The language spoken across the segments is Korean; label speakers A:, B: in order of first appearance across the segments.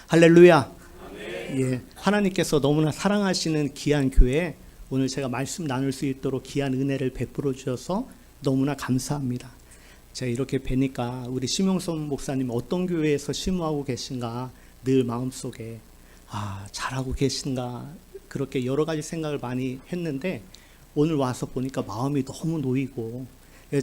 A: 할렐루야. 예, 하나님께서 너무나 사랑하시는 귀한 교회, 오늘 제가 말씀 나눌 수 있도록 귀한 은혜를 베풀어 주셔서 너무나 감사합니다. 제가 이렇게 뵈니까 우리 심용선 목사님 어떤 교회에서 심우하고 계신가 늘 마음속에 잘하고 계신가 그렇게 여러 가지 생각을 많이 했는데, 오늘 와서 보니까 마음이 너무 놓이고,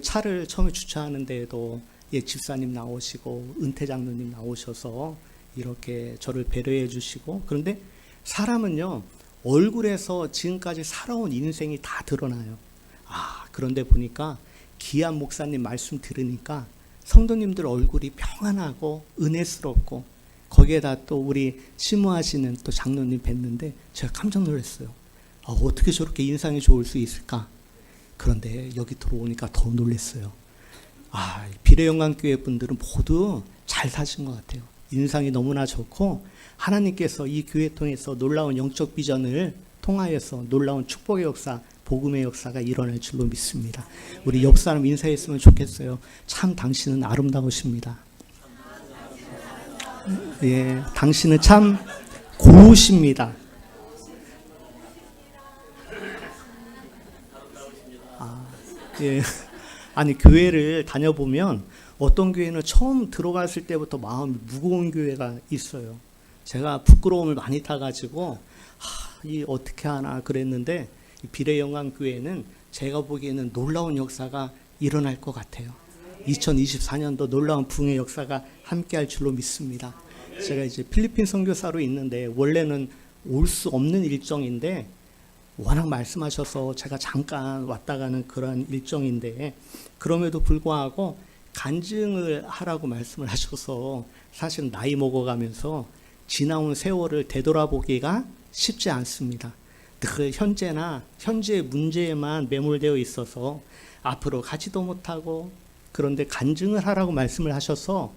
A: 차를 처음에 주차하는 데에도 집사님 나오시고 은퇴 장로님 나오셔서 이렇게 저를 배려해 주시고, 그런데 사람은요 얼굴에서 지금까지 살아온 인생이 다 드러나요. 그런데 보니까 귀한 목사님 말씀 들으니까 성도님들 얼굴이 평안하고 은혜스럽고, 거기에다 또 우리 심무하시는 또 장로님 뵀는데 제가 깜짝 놀랐어요. 어떻게 저렇게 인상이 좋을 수 있을까? 그런데 여기 들어오니까 더 놀랐어요. 비례영광교회 분들은 모두 잘 사신 것 같아요. 인상이 너무나 좋고, 하나님께서 이 교회 통해서 놀라운 영적 비전을 통하여서 놀라운 축복의 역사, 복음의 역사가 일어날 줄로 믿습니다. 우리 옆 사람 인사했으면 좋겠어요. 참 당신은 아름다우십니다. 예, 당신은 참 고우십니다. 예. 아니, 교회를 다녀보면 어떤 교회는 처음 들어갔을 때부터 마음이 무거운 교회가 있어요. 제가 부끄러움을 많이 타가지고 이 어떻게 하나 그랬는데, 비례영광교회는 제가 보기에는 놀라운 역사가 일어날 것 같아요. 2024년도 놀라운 부흥의 역사가 함께할 줄로 믿습니다. 제가 이제 필리핀 선교사로 있는데 원래는 올 수 없는 일정인데 워낙 말씀하셔서 제가 잠깐 왔다 가는 그런 일정인데, 그럼에도 불구하고 간증을 하라고 말씀을 하셔서 사실 나이 먹어가면서 지나온 세월을 되돌아보기가 쉽지 않습니다. 그 현재의 문제에만 매몰되어 있어서 앞으로 가지도 못하고, 그런데 간증을 하라고 말씀을 하셔서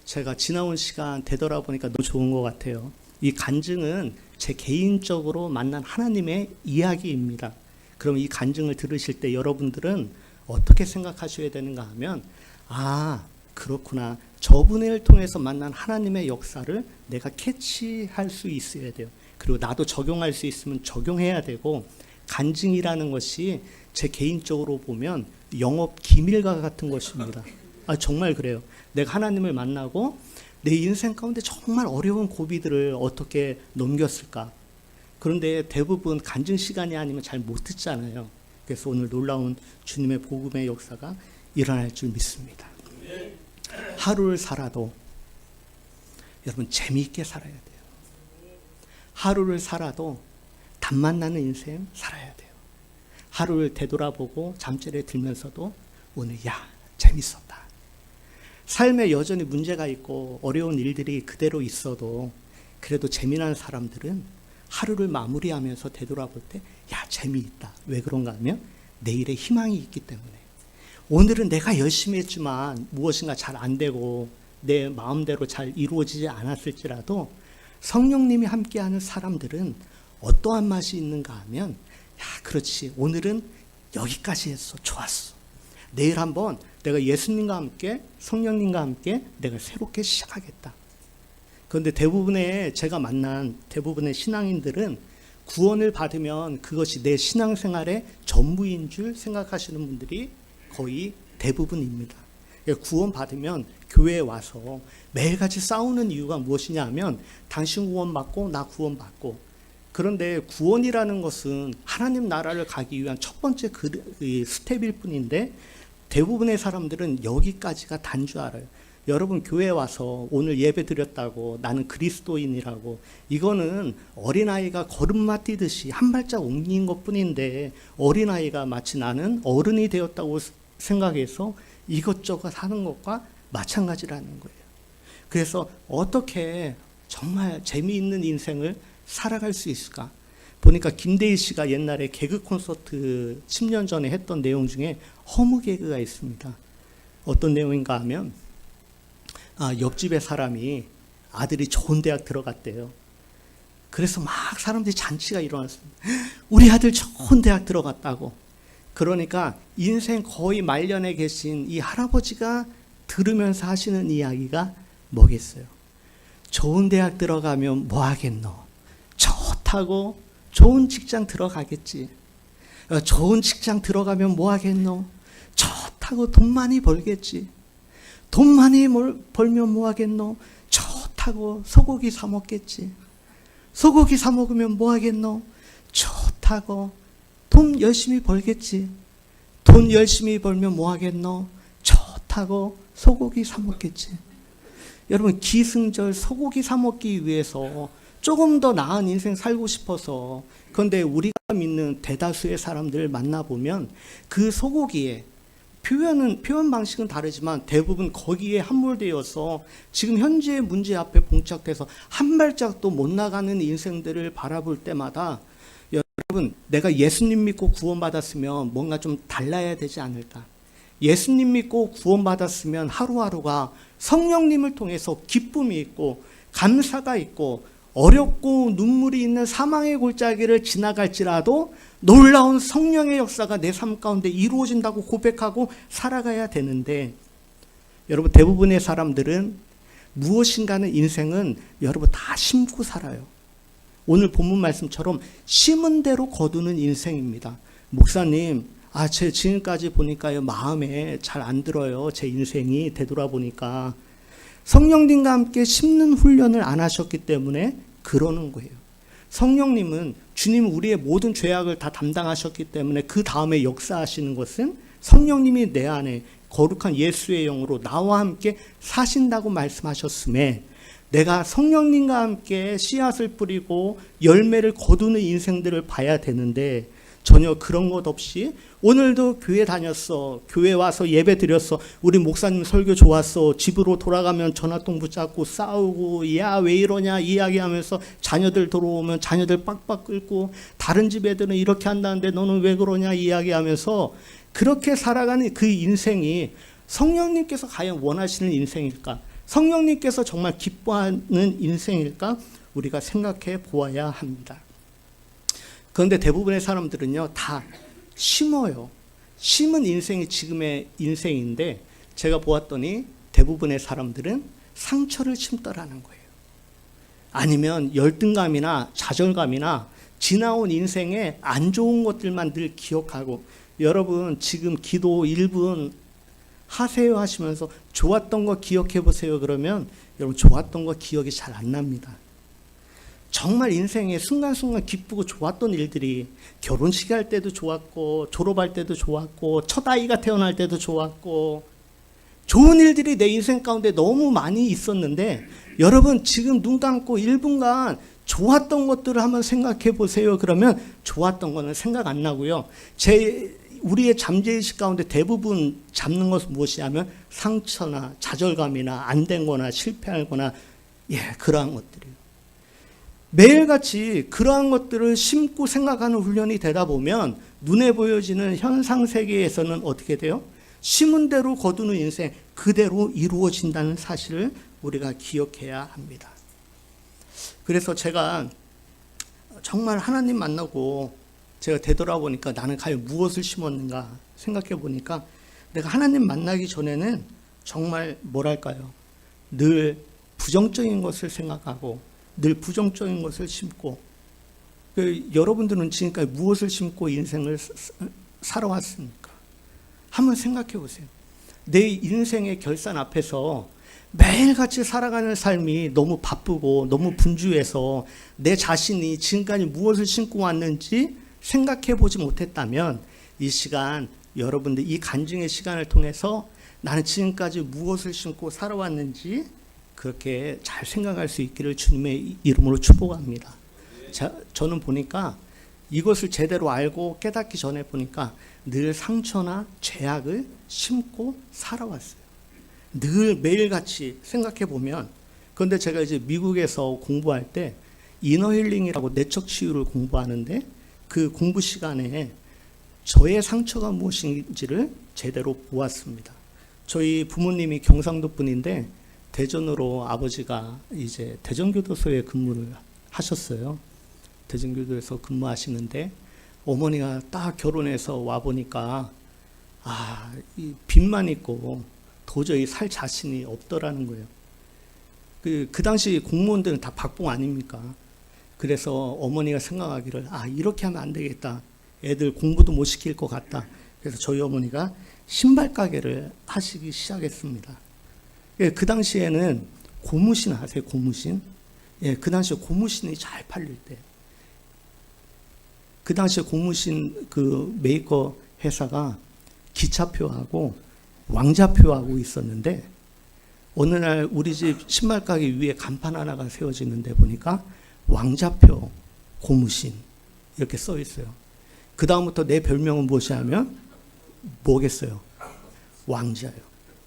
A: 제가 지나온 시간 되돌아보니까 너무 좋은 것 같아요. 이 간증은 제 개인적으로 만난 하나님의 이야기입니다. 그럼 이 간증을 들으실 때 여러분들은 어떻게 생각하셔야 되는가 하면, 그렇구나, 저분을 통해서 만난 하나님의 역사를 내가 캐치할 수 있어야 돼요. 그리고 나도 적용할 수 있으면 적용해야 되고, 간증이라는 것이 제 개인적으로 보면 영업 기밀과 같은 것입니다. 정말 그래요. 내가 하나님을 만나고 내 인생 가운데 정말 어려운 고비들을 어떻게 넘겼을까? 그런데 대부분 간증 시간이 아니면 잘 못 듣잖아요. 그래서 오늘 놀라운 주님의 복음의 역사가 일어날 줄 믿습니다. 하루를 살아도 여러분 재미있게 살아야 돼요. 하루를 살아도 답만 나는 인생 살아야 돼요. 하루를 되돌아보고 잠자리에 들면서도 오늘 재밌었다. 삶에 여전히 문제가 있고 어려운 일들이 그대로 있어도 그래도 재미난 사람들은 하루를 마무리하면서 되돌아볼 때 재미있다. 왜 그런가 하면 내일의 희망이 있기 때문에. 오늘은 내가 열심히 했지만 무엇인가 잘 안 되고 내 마음대로 잘 이루어지지 않았을지라도 성령님이 함께하는 사람들은 어떠한 맛이 있는가 하면, 그렇지, 오늘은 여기까지 했어, 좋았어. 내일 한번 내가 예수님과 함께 성령님과 함께 내가 새롭게 시작하겠다. 그런데 제가 만난 대부분의 신앙인들은 구원을 받으면 그것이 내 신앙생활의 전부인 줄 생각하시는 분들이 거의 대부분입니다. 구원 받으면 교회에 와서 매일같이 싸우는 이유가 무엇이냐 하면, 당신 구원받고 나 구원받고. 그런데 구원이라는 것은 하나님 나라를 가기 위한 첫 번째 스텝일 뿐인데, 대부분의 사람들은 여기까지가 단 줄 알아요. 여러분, 교회에 와서 오늘 예배 드렸다고 나는 그리스도인이라고, 이거는 어린아이가 걸음마 뛰듯이 한 발짝 옮긴 것 뿐인데, 어린아이가 마치 나는 어른이 되었다고 생각해서 이것저것 하는 것과 마찬가지라는 거예요. 그래서 어떻게 정말 재미있는 인생을 살아갈 수 있을까? 보니까 김대희 씨가 옛날에 개그 콘서트 10년 전에 했던 내용 중에 허무 개그가 있습니다. 어떤 내용인가 하면, 옆집에 사람이 아들이 좋은 대학 들어갔대요. 그래서 막 사람들이 잔치가 일어났습니다. 우리 아들 좋은 대학 들어갔다고. 그러니까 인생 거의 말년에 계신 이 할아버지가 들으면서 하시는 이야기가 뭐겠어요? 좋은 대학 들어가면 뭐 하겠노? 좋다고 좋은 직장 들어가겠지. 좋은 직장 들어가면 뭐 하겠노? 좋다고 돈 많이 벌겠지. 돈 많이 벌면 뭐 하겠노? 좋다고 소고기 사 먹겠지. 소고기 사 먹으면 뭐 하겠노? 좋다고 돈 열심히 벌겠지. 돈 열심히 벌면 뭐 하겠노? 좋다고 소고기 사 먹겠지. 여러분, 기승절 소고기 사 먹기 위해서 조금 더 나은 인생 살고 싶어서, 그런데 우리가 믿는 대다수의 사람들을 만나보면 그 소고기에 표현 방식은 다르지만 대부분 거기에 함몰되어서 지금 현재의 문제 앞에 봉착돼서 한 발짝도 못 나가는 인생들을 바라볼 때마다, 여러분, 내가 예수님 믿고 구원받았으면 뭔가 좀 달라야 되지 않을까? 예수님 믿고 구원받았으면 하루하루가 성령님을 통해서 기쁨이 있고 감사가 있고 어렵고 눈물이 있는 사망의 골짜기를 지나갈지라도 놀라운 성령의 역사가 내 삶 가운데 이루어진다고 고백하고 살아가야 되는데, 여러분, 대부분의 사람들은 무엇인가는 인생은 여러분 다 심고 살아요. 오늘 본문 말씀처럼 심은 대로 거두는 인생입니다. 목사님, 제 지금까지 보니까요, 마음에 잘 안 들어요. 제 인생이 되돌아보니까. 성령님과 함께 심는 훈련을 안 하셨기 때문에 그러는 거예요. 성령님은, 주님은 우리의 모든 죄악을 다 담당하셨기 때문에 그 다음에 역사하시는 것은 성령님이 내 안에 거룩한 예수의 영으로 나와 함께 사신다고 말씀하셨음에, 내가 성령님과 함께 씨앗을 뿌리고 열매를 거두는 인생들을 봐야 되는데, 전혀 그런 것 없이 오늘도 교회 다녔어, 교회 와서 예배 드렸어, 우리 목사님 설교 좋았어, 집으로 돌아가면 전화통 붙잡고 싸우고, 야 왜 이러냐 이야기하면서 자녀들 들어오면 자녀들 빡빡 끓고, 다른 집 애들은 이렇게 한다는데 너는 왜 그러냐 이야기하면서 그렇게 살아가는 그 인생이 성령님께서 과연 원하시는 인생일까? 성령님께서 정말 기뻐하는 인생일까? 우리가 생각해 보아야 합니다. 그런데 대부분의 사람들은요, 다 심어요. 심은 인생이 지금의 인생인데, 제가 보았더니 대부분의 사람들은 상처를 심더라는 거예요. 아니면 열등감이나 좌절감이나 지나온 인생의 안 좋은 것들만 늘 기억하고, 여러분 지금 기도 1분 하세요 하시면서 좋았던 거 기억해 보세요 그러면 여러분 좋았던 거 기억이 잘 안 납니다. 정말 인생에 순간순간 기쁘고 좋았던 일들이, 결혼식 할 때도 좋았고, 졸업할 때도 좋았고, 첫 아이가 태어날 때도 좋았고, 좋은 일들이 내 인생 가운데 너무 많이 있었는데, 여러분 지금 눈 감고 1분간 좋았던 것들을 한번 생각해 보세요 그러면 좋았던 거는 생각 안 나고요. 우리의 잠재의식 가운데 대부분 잡는 것은 무엇이냐면 상처나 좌절감이나 안 된 거나 실패하거나, 그러한 것들이에요. 매일같이 그러한 것들을 심고 생각하는 훈련이 되다 보면 눈에 보여지는 현상 세계에서는 어떻게 돼요? 심은 대로 거두는 인생, 그대로 이루어진다는 사실을 우리가 기억해야 합니다. 그래서 제가 정말 하나님 만나고 제가 되돌아보니까 나는 과연 무엇을 심었는가 생각해 보니까, 내가 하나님 만나기 전에는 정말 뭐랄까요, 늘 부정적인 것을 생각하고 늘 부정적인 것을 심고, 여러분들은 지금까지 무엇을 심고 인생을 살아왔습니까? 한번 생각해 보세요. 내 인생의 결산 앞에서 매일같이 살아가는 삶이 너무 바쁘고 너무 분주해서 내 자신이 지금까지 무엇을 심고 왔는지 생각해 보지 못했다면, 이 시간 여러분들 이 간증의 시간을 통해서 나는 지금까지 무엇을 심고 살아왔는지 그렇게 잘 생각할 수 있기를 주님의 이름으로 축복합니다. 저는 보니까 이것을 제대로 알고 깨닫기 전에 보니까 늘 상처나 죄악을 심고 살아왔어요. 늘 매일같이 생각해 보면. 그런데 제가 이제 미국에서 공부할 때 이너힐링이라고 내적 치유를 공부하는데, 그 공부 시간에 저의 상처가 무엇인지를 제대로 보았습니다. 저희 부모님이 경상도 분인데 대전으로 아버지가 이제 대전교도소에 근무를 하셨어요. 대전교도소에서 근무하시는데 어머니가 딱 결혼해서 와 보니까 이 빚만 있고 도저히 살 자신이 없더라는 거예요. 그 당시 공무원들은 다 박봉 아닙니까? 그래서 어머니가 생각하기를 이렇게 하면 안 되겠다. 애들 공부도 못 시킬 것 같다. 그래서 저희 어머니가 신발 가게를 하시기 시작했습니다. 그 당시에는 고무신 아세요? 고무신? 예, 그 당시에 고무신이 잘 팔릴 때. 그 당시에 고무신 그 메이커 회사가 기차표하고 왕자표하고 있었는데 어느 날 우리 집 신발 가게 위에 간판 하나가 세워지는데 보니까 왕자표 고무신 이렇게 써 있어요. 그 다음부터 내 별명은 무엇이 하면 뭐겠어요? 왕자요.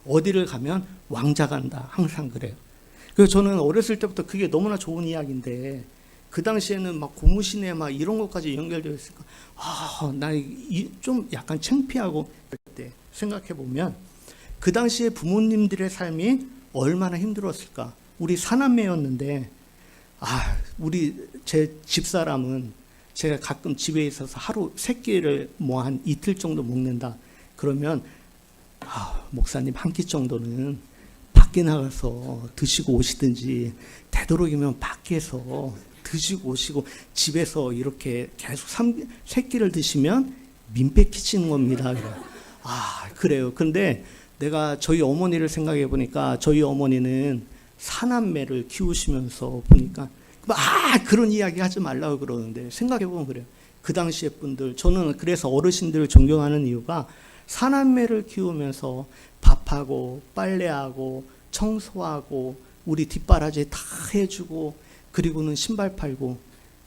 A: 어디를 가면 왕자 간다. 항상 그래요. 그래서 저는 어렸을 때부터 그게 너무나 좋은 이야기인데 그 당시에는 막 고무신에 막 이런 것까지 연결되어 있으니까 나 좀 약간 창피하고 그때 생각해 보면 그 당시에 부모님들의 삶이 얼마나 힘들었을까. 우리 사남매였는데 우리 제 집사람은 제가 가끔 집에 있어서 하루 3끼를 뭐 한 이틀 정도 먹는다. 그러면 목사님 한 끼 정도는 밖에 나가서 드시고 오시든지 되도록이면 밖에서 드시고 오시고 집에서 이렇게 계속 3끼를 드시면 민폐 끼치는 겁니다. 그래요. 근데 내가 저희 어머니를 생각해 보니까 저희 어머니는 사남매를 키우시면서 보니까 그런 이야기 하지 말라고 그러는데 생각해 보면 그래요. 그 당시의 분들, 저는 그래서 어르신들을 존경하는 이유가 사남매를 키우면서 밥하고 빨래하고 청소하고 우리 뒷바라지 다 해주고 그리고는 신발 팔고.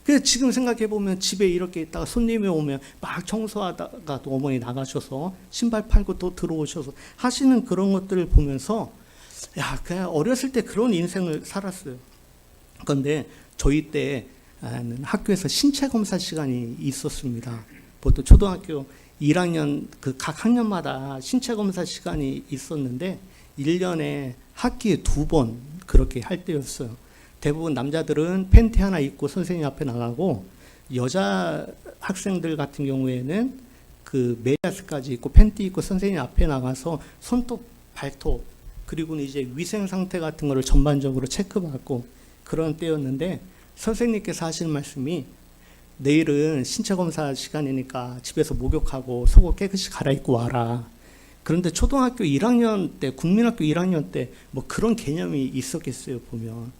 A: 그래서 지금 생각해 보면 집에 이렇게 있다가 손님이 오면 막 청소하다가 또 어머니 나가셔서 신발 팔고 또 들어오셔서 하시는 그런 것들을 보면서 그냥 어렸을 때 그런 인생을 살았어요. 그런데 저희 때는 학교에서 신체 검사 시간이 있었습니다. 보통 초등학교 1학년 각 학년마다 신체 검사 시간이 있었는데 1년에 학기에 2번 그렇게 할 때였어요. 대부분 남자들은 팬티 하나 입고 선생님 앞에 나가고 여자 학생들 같은 경우에는 그 메리아스까지 입고 팬티 입고 선생님 앞에 나가서 손톱, 발톱 그리고는 이제 위생 상태 같은 거를 전반적으로 체크받고 그런 때였는데 선생님께서 하시는 말씀이 내일은 신체 검사 시간이니까 집에서 목욕하고 속옷 깨끗이 갈아입고 와라. 그런데 초등학교 1학년 때, 국민학교 1학년 때 뭐 그런 개념이 있었겠어요, 보면.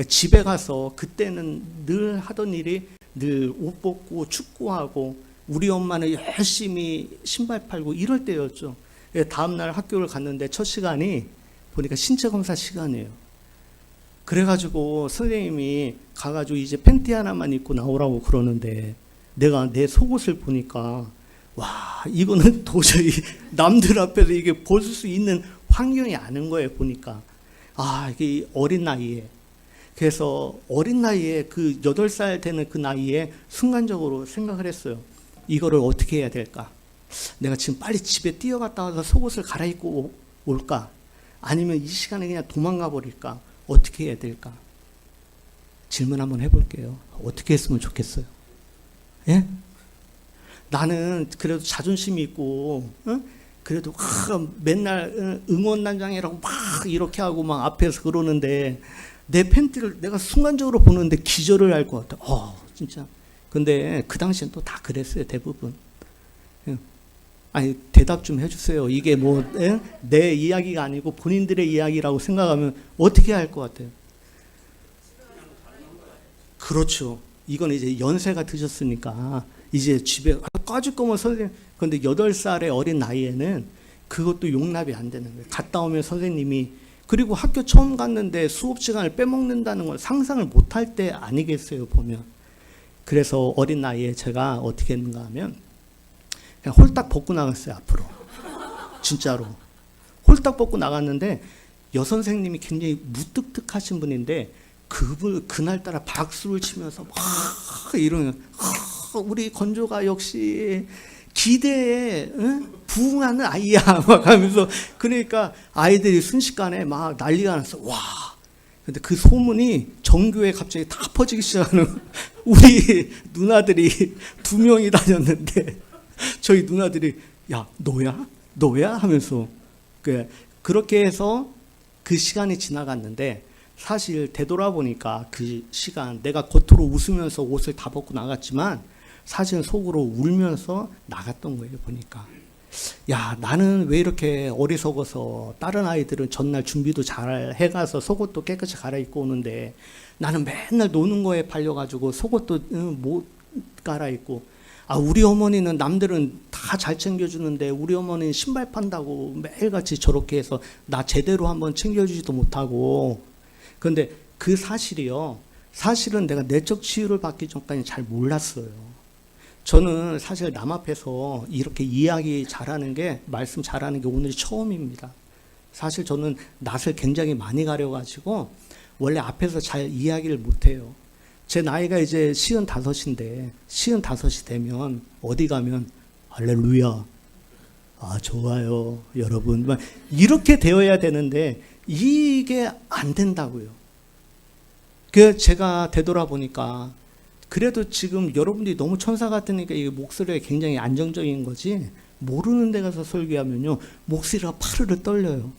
A: 집에 가서 그때는 늘 하던 일이 늘 옷 벗고 축구하고 우리 엄마는 열심히 신발 팔고 이럴 때였죠. 다음날 학교를 갔는데 첫 시간이 보니까 신체 검사 시간이에요. 그래가지고 선생님이 가가지고 이제 팬티 하나만 입고 나오라고 그러는데 내가 내 속옷을 보니까 이거는 도저히 남들 앞에서 이게 벗을 수 있는 환경이 아닌 거예요. 보니까 이게 어린 나이에. 그래서 어린 나이에 그 8살 되는 그 나이에 순간적으로 생각을 했어요. 이거를 어떻게 해야 될까? 내가 지금 빨리 집에 뛰어갔다 와서 속옷을 갈아입고 올까? 아니면 이 시간에 그냥 도망가 버릴까? 어떻게 해야 될까? 질문 한번 해볼게요. 어떻게 했으면 좋겠어요? 예? 나는 그래도 자존심이 있고, 그래도 맨날 응원단장이라고 막 이렇게 하고 막 앞에서 그러는데 내 팬티를 내가 순간적으로 보는데 기절을 할 것 같아. 진짜. 근데 그 당시엔 또 다 그랬어요, 대부분. 대답 좀 해주세요. 이게 뭐, 내 이야기가 아니고 본인들의 이야기라고 생각하면 어떻게 할 것 같아요? 그렇죠. 이건 이제 연세가 드셨으니까 이제 집에 까짓 거면 선생님, 근데 8살의 어린 나이에는 그것도 용납이 안 되는 거예요. 갔다 오면 선생님이, 그리고 학교 처음 갔는데 수업 시간을 빼먹는다는 걸 상상을 못할 때 아니겠어요, 보면. 그래서 어린 나이에 제가 어떻게 했는가 하면 그냥 홀딱 벗고 나갔어요, 앞으로. 진짜로. 홀딱 벗고 나갔는데 여선생님이 굉장히 무뚝뚝하신 분인데 그날따라 박수를 치면서 막 이러면 우리 건조가 역시 기대에 부응하는 아이야 막 하면서, 그러니까 아이들이 순식간에 막 난리가 났어. 근데 그 소문이 전교에 갑자기 다 퍼지기 시작하는 우리 누나들이 2명이 다녔는데 저희 누나들이 야 너야 하면서 그렇게 해서 그 시간이 지나갔는데 사실 되돌아보니까 그 시간 내가 겉으로 웃으면서 옷을 다 벗고 나갔지만 사실 속으로 울면서 나갔던 거예요. 보니까 야, 나는 왜 이렇게 어리석어서 다른 아이들은 전날 준비도 잘 해가서 속옷도 깨끗이 갈아입고 오는데 나는 맨날 노는 거에 팔려가지고 속옷도 못 갈아입고, 아, 우리 어머니는 남들은 다 잘 챙겨주는데 우리 어머니는 신발 판다고 매일같이 저렇게 해서 나 제대로 한번 챙겨주지도 못하고. 근데 그 사실이요, 사실은 내가 내적 치유를 받기 전까지 잘 몰랐어요. 저는 사실 남 앞에서 이렇게 이야기 잘하는 게, 말씀 잘하는 게 오늘이 처음입니다. 사실 저는 낯을 굉장히 많이 가려가지고 원래 앞에서 잘 이야기를 못해요. 제 나이가 이제 55인데 55이 되면 어디 가면 할렐루야, 아 좋아요 여러분, 막 이렇게 되어야 되는데 이게 안 된다고요. 그 제가 되돌아보니까 그래도 지금 여러분들이 너무 천사 같으니까 이 목소리가 굉장히 안정적인 거지, 모르는 데 가서 설교하면요 목소리가 파르르 떨려요.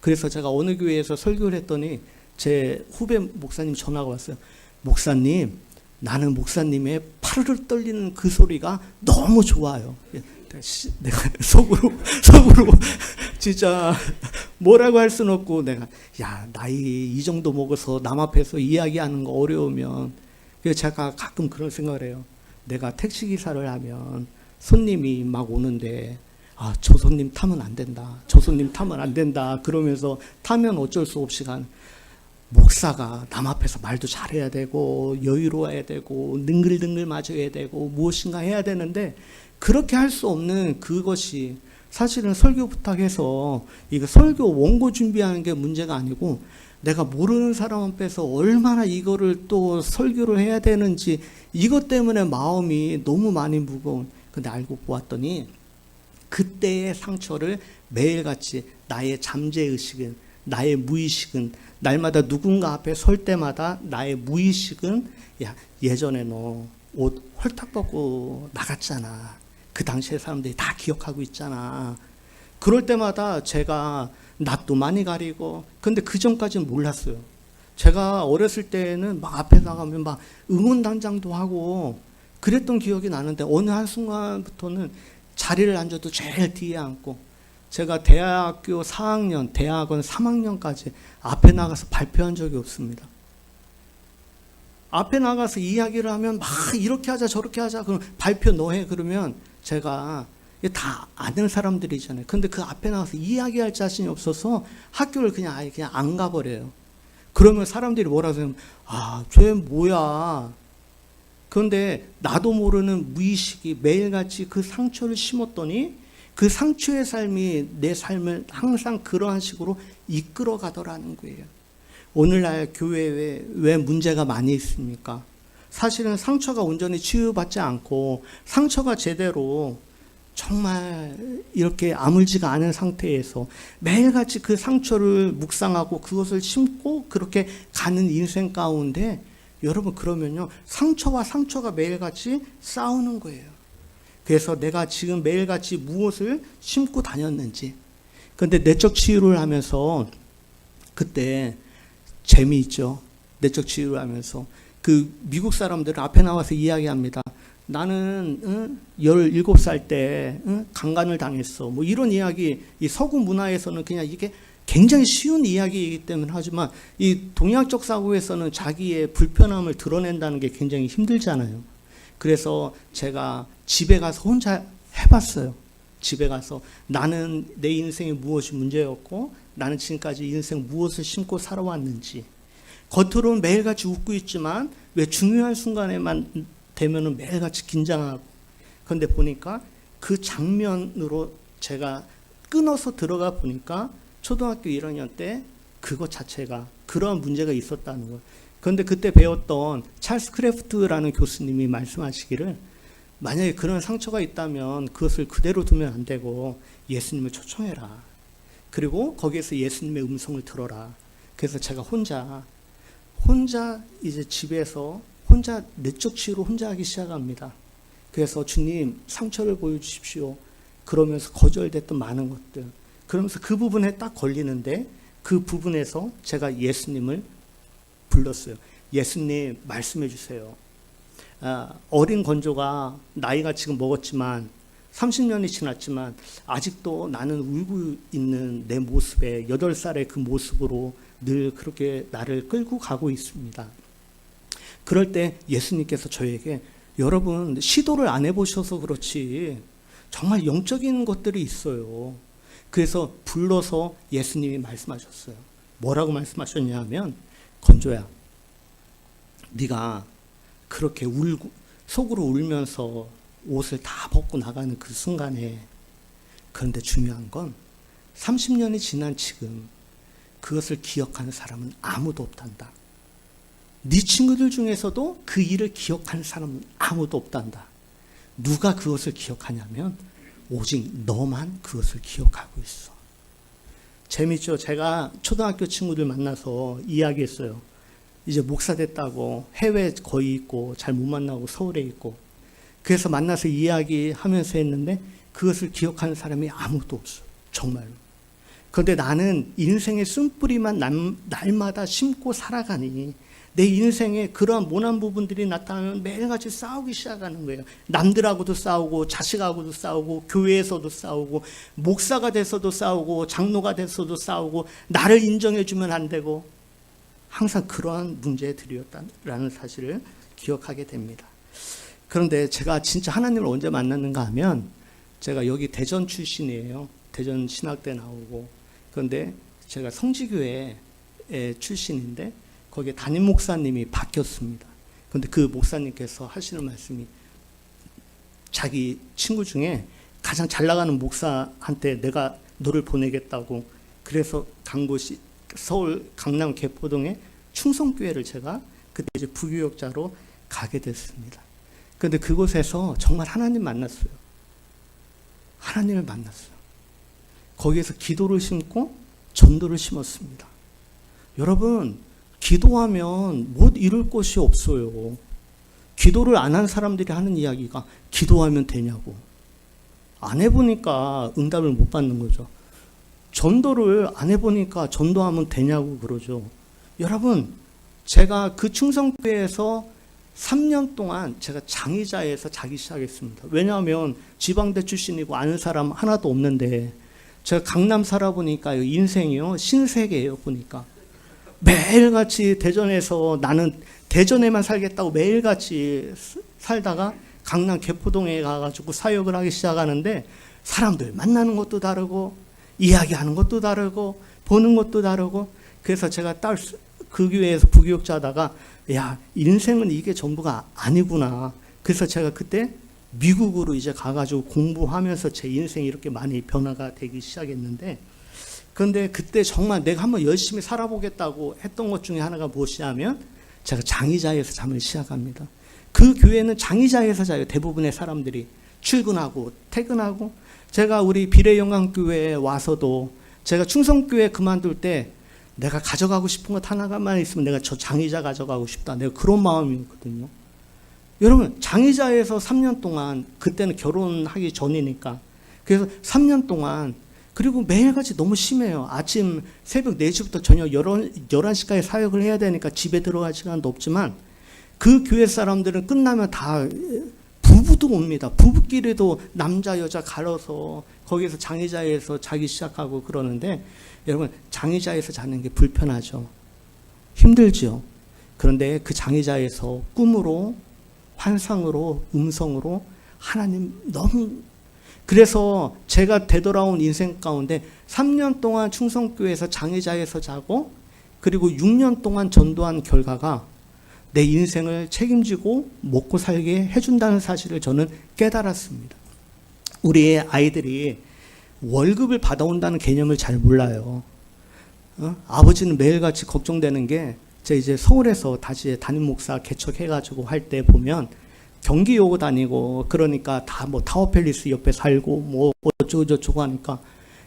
A: 그래서 제가 어느 교회에서 설교를 했더니 제 후배 목사님 전화가 왔어요. 목사님, 나는 목사님의 파르르 떨리는 그 소리가 너무 좋아요. 내가 속으로 진짜 뭐라고 할 수는 없고, 내가 야, 나이 이 정도 먹어서 남 앞에서 이야기하는 거 어려우면, 그래서 제가 가끔 그런 생각을 해요. 내가 택시기사를 하면 손님이 막 오는데 아, 저 손님 타면 안 된다, 저 손님 타면 안 된다 그러면서 타면 어쩔 수 없이 간 목사가 남 앞에서 말도 잘해야 되고 여유로워야 되고 능글능글 맞아야 되고 무엇인가 해야 되는데, 그렇게 할 수 없는 그것이 사실은 설교 부탁해서 이거 설교 원고 준비하는 게 문제가 아니고, 내가 모르는 사람 앞에서 얼마나 이거를 또 설교를 해야 되는지 이것 때문에 마음이 너무 많이 무거운. 근데 알고 보았더니 그때의 상처를 매일같이 나의 잠재의식은, 나의 무의식은, 날마다 누군가 앞에 설 때마다 나의 무의식은, 야, 예전에 너 옷 홀딱 벗고 나갔잖아. 그 당시에 사람들이 다 기억하고 있잖아. 그럴 때마다 제가 낯도 많이 가리고, 근데 그 전까지는 몰랐어요. 제가 어렸을 때는 막 앞에 나가면 막 응원단장도 하고 그랬던 기억이 나는데, 어느 한순간부터는 자리를 앉아도 제일 뒤에 앉고, 제가 대학교 4학년, 대학원 3학년까지 앞에 나가서 발표한 적이 없습니다. 앞에 나가서 이야기를 하면 막 이렇게 하자 저렇게 하자, 그럼 발표 너 해 그러면 제가 다 아는 사람들이잖아요. 근데 그 앞에 나가서 이야기할 자신이 없어서 학교를 그냥 아예 그냥 안 가버려요. 그러면 사람들이 뭐라 하면 아, 쟤 뭐야. 그런데 나도 모르는 무의식이 매일같이 그 상처를 심었더니 그 상처의 삶이 내 삶을 항상 그러한 식으로 이끌어 가더라는 거예요. 오늘날 교회에 왜 문제가 많이 있습니까? 사실은 상처가 온전히 치유받지 않고 상처가 제대로 정말 이렇게 아물지가 않은 상태에서 매일같이 그 상처를 묵상하고 그것을 심고 그렇게 가는 인생 가운데, 여러분 그러면요 상처와 상처가 매일같이 싸우는 거예요. 그래서 내가 지금 매일같이 무엇을 심고 다녔는지. 그런데 내적 치유를 하면서 그때 재미있죠. 내적 치유를 하면서 그 미국 사람들은 앞에 나와서 이야기합니다. 나는 17살 때 강간을 당했어. 뭐 이런 이야기, 이 서구 문화에서는 그냥 이게 굉장히 쉬운 이야기이기 때문에 하지만, 이 동양적 사고에서는 자기의 불편함을 드러낸다는 게 굉장히 힘들잖아요. 그래서 제가 집에 가서 혼자 해봤어요. 집에 가서 나는 내 인생에 무엇이 문제였고 나는 지금까지 인생 무엇을 심고 살아왔는지. 겉으로는 매일같이 웃고 있지만 왜 중요한 순간에만 되면은 매일같이 긴장하고. 그런데 보니까 그 장면으로 제가 끊어서 들어가 보니까 초등학교 1학년 때 그것 자체가 그러한 문제가 있었다는 거예요. 그런데 그때 배웠던 찰스 크래프트라는 교수님이 말씀하시기를, 만약에 그런 상처가 있다면 그것을 그대로 두면 안 되고 예수님을 초청해라. 그리고 거기에서 예수님의 음성을 들어라. 그래서 제가 혼자 이제 집에서 혼자 내적 치유로 혼자 하기 시작합니다. 그래서 주님 상처를 보여주십시오. 그러면서 거절됐던 많은 것들. 그러면서 그 부분에 딱 걸리는데, 그 부분에서 제가 예수님을 불렀어요. 예수님 말씀해 주세요. 어린 건조가 나이가 지금 먹었지만 30년이 지났지만 아직도 나는 울고 있는 내 모습에 8살의 그 모습으로 늘 그렇게 나를 끌고 가고 있습니다. 그럴 때 예수님께서 저에게 여러분 시도를 안 해보셔서 그렇지 정말 영적인 것들이 있어요. 그래서 불러서 예수님이 말씀하셨어요. 뭐라고 말씀하셨냐면 건조야 네가 그렇게 울고 속으로 울면서 옷을 다 벗고 나가는 그 순간에 그런데 중요한 건 30년이 지난 지금 그것을 기억하는 사람은 아무도 없단다. 네 친구들 중에서도 그 일을 기억하는 사람은 아무도 없단다. 누가 그것을 기억하냐면 오직 너만 그것을 기억하고 있어. 재밌죠? 제가 초등학교 친구들 만나서 이야기했어요. 이제 목사 됐다고 해외 거의 있고 잘 못 만나고 서울에 있고 그래서 만나서 이야기하면서 했는데 그것을 기억하는 사람이 아무도 없어. 정말로. 그런데 나는 인생의 쓴뿌리만 날마다 심고 살아가니 내 인생에 그러한 모난 부분들이 나타나면 매일같이 싸우기 시작하는 거예요. 남들하고도 싸우고 자식하고도 싸우고 교회에서도 싸우고 목사가 돼서도 싸우고 장로가 돼서도 싸우고 나를 인정해 주면 안 되고 항상 그러한 문제들이었다라는 사실을 기억하게 됩니다. 그런데 제가 진짜 하나님을 언제 만났는가 하면 제가 여기 대전 출신이에요. 대전 신학대 나오고 그런데 제가 성지교회 출신인데 거기에 담임 목사님이 바뀌었습니다. 그런데 그 목사님께서 하시는 말씀이 자기 친구 중에 가장 잘 나가는 목사한테 내가 너를 보내겠다고 그래서 간 곳이 서울 강남 개포동의 충성교회를 제가 그때 이제 부교역자로 가게 됐습니다. 그런데 그곳에서 정말 하나님 만났어요. 하나님을 만났어요. 거기에서 기도를 심고 전도를 심었습니다. 여러분 기도하면 못 이룰 것이 없어요. 기도를 안 한 사람들이 하는 이야기가 기도하면 되냐고. 안 해보니까 응답을 못 받는 거죠. 전도를 안 해보니까 전도하면 되냐고 그러죠. 여러분 제가 그 충성교회에서 3년 동안 제가 장의자에서 자기 시작했습니다. 왜냐하면 지방대 출신이고 아는 사람 하나도 없는데 제가 강남 살아보니까 인생이요 신세계예요. 보니까 매일같이 대전에서 나는 대전에만 살겠다고 매일같이 살다가 강남 개포동에 가가지고 사역을 하기 시작하는데 사람들 만나는 것도 다르고 이야기하는 것도 다르고 보는 것도 다르고 그래서 제가 그 교회에서 부교육자 하다가 야 인생은 이게 전부가 아니구나. 그래서 제가 그때 미국으로 이제 가가지고 공부하면서 제 인생이 이렇게 많이 변화가 되기 시작했는데 그런데 그때 정말 내가 한번 열심히 살아보겠다고 했던 것 중에 하나가 무엇이냐면 제가 장의자에서 잠을 시작합니다. 그 교회는 장의자에서 자요. 대부분의 사람들이 출근하고 퇴근하고 제가 우리 비례영광교회에 와서도 제가 충성교회 그만둘 때 내가 가져가고 싶은 것 하나만 있으면 내가 저 장의자 가져가고 싶다. 내가 그런 마음이었거든요. 여러분 장의자에서 3년 동안 그때는 결혼하기 전이니까 그래서 3년 동안 그리고 매일같이 너무 심해요. 아침 새벽 4시부터 저녁 11시까지 사역을 해야 되니까 집에 들어갈 시간도 없지만 그 교회 사람들은 끝나면 다 부부도 옵니다. 부부끼리도 남자 여자 가려서 거기서 장의자에서 자기 시작하고 그러는데 여러분 장의자에서 자는 게 불편하죠. 힘들죠. 그런데 그 장의자에서 꿈으로 환상으로 음성으로 하나님 너무 그래서 제가 되돌아온 인생 가운데 3년 동안 충성교회에서 장의자에서 자고 그리고 6년 동안 전도한 결과가 내 인생을 책임지고 먹고 살게 해준다는 사실을 저는 깨달았습니다. 우리 아이들이 월급을 받아온다는 개념을 잘 몰라요. 아버지는 매일같이 걱정되는 게 제가 이제 서울에서 다시 담임 목사 개척해가지고 할 때 보면 경기 오고 다니고 그러니까 다 뭐 타워팰리스 옆에 살고 뭐 어쩌고저쩌고 하니까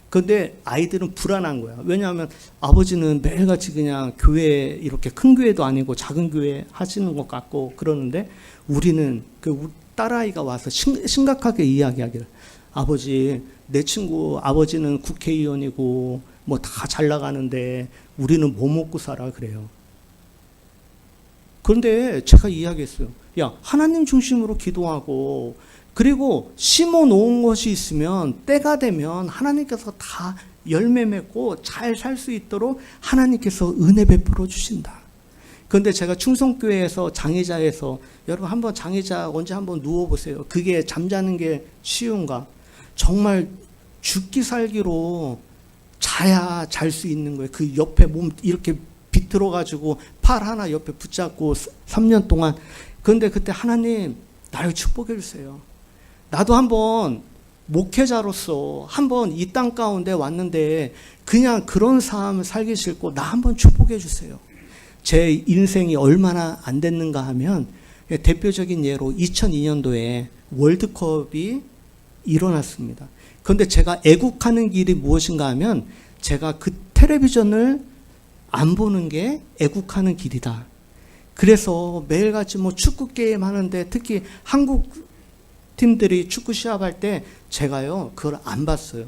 A: 근데 아이들은 불안한 거야. 왜냐하면 아버지는 매일같이 그냥 교회 이렇게 큰 교회도 아니고 작은 교회 하시는 것 같고 그러는데 우리는 그 딸아이가 와서 심각하게 이야기하기를 아버지 내 친구 아버지는 국회의원이고 뭐 다 잘 나가는데 우리는 뭐 먹고 살아 그래요. 그런데 제가 이야기했어요. 야, 하나님 중심으로 기도하고 그리고 심어 놓은 것이 있으면 때가 되면 하나님께서 다 열매 맺고 잘 살 수 있도록 하나님께서 은혜 베풀어 주신다. 그런데 제가 충성교회에서 장애자에서 여러분 한번 장애자 언제 한번 누워보세요. 그게 잠자는 게 쉬운가? 정말 죽기 살기로 자야 잘 수 있는 거예요. 그 옆에 몸 이렇게 비틀어 가지고 팔 하나 옆에 붙잡고 3년 동안. 그런데 그때 하나님 나를 축복해 주세요. 나도 한번 목회자로서 한번 이 땅 가운데 왔는데 그냥 그런 삶을 살기 싫고 나 한번 축복해 주세요. 제 인생이 얼마나 안 됐는가 하면 대표적인 예로 2002년도에 월드컵이 일어났습니다. 그런데 제가 애국하는 길이 무엇인가 하면 제가 그 텔레비전을 안 보는 게 애국하는 길이다. 그래서 매일같이 뭐 축구 게임 하는데 특히 한국 팀들이 축구 시합할 때 제가요 그걸 안 봤어요.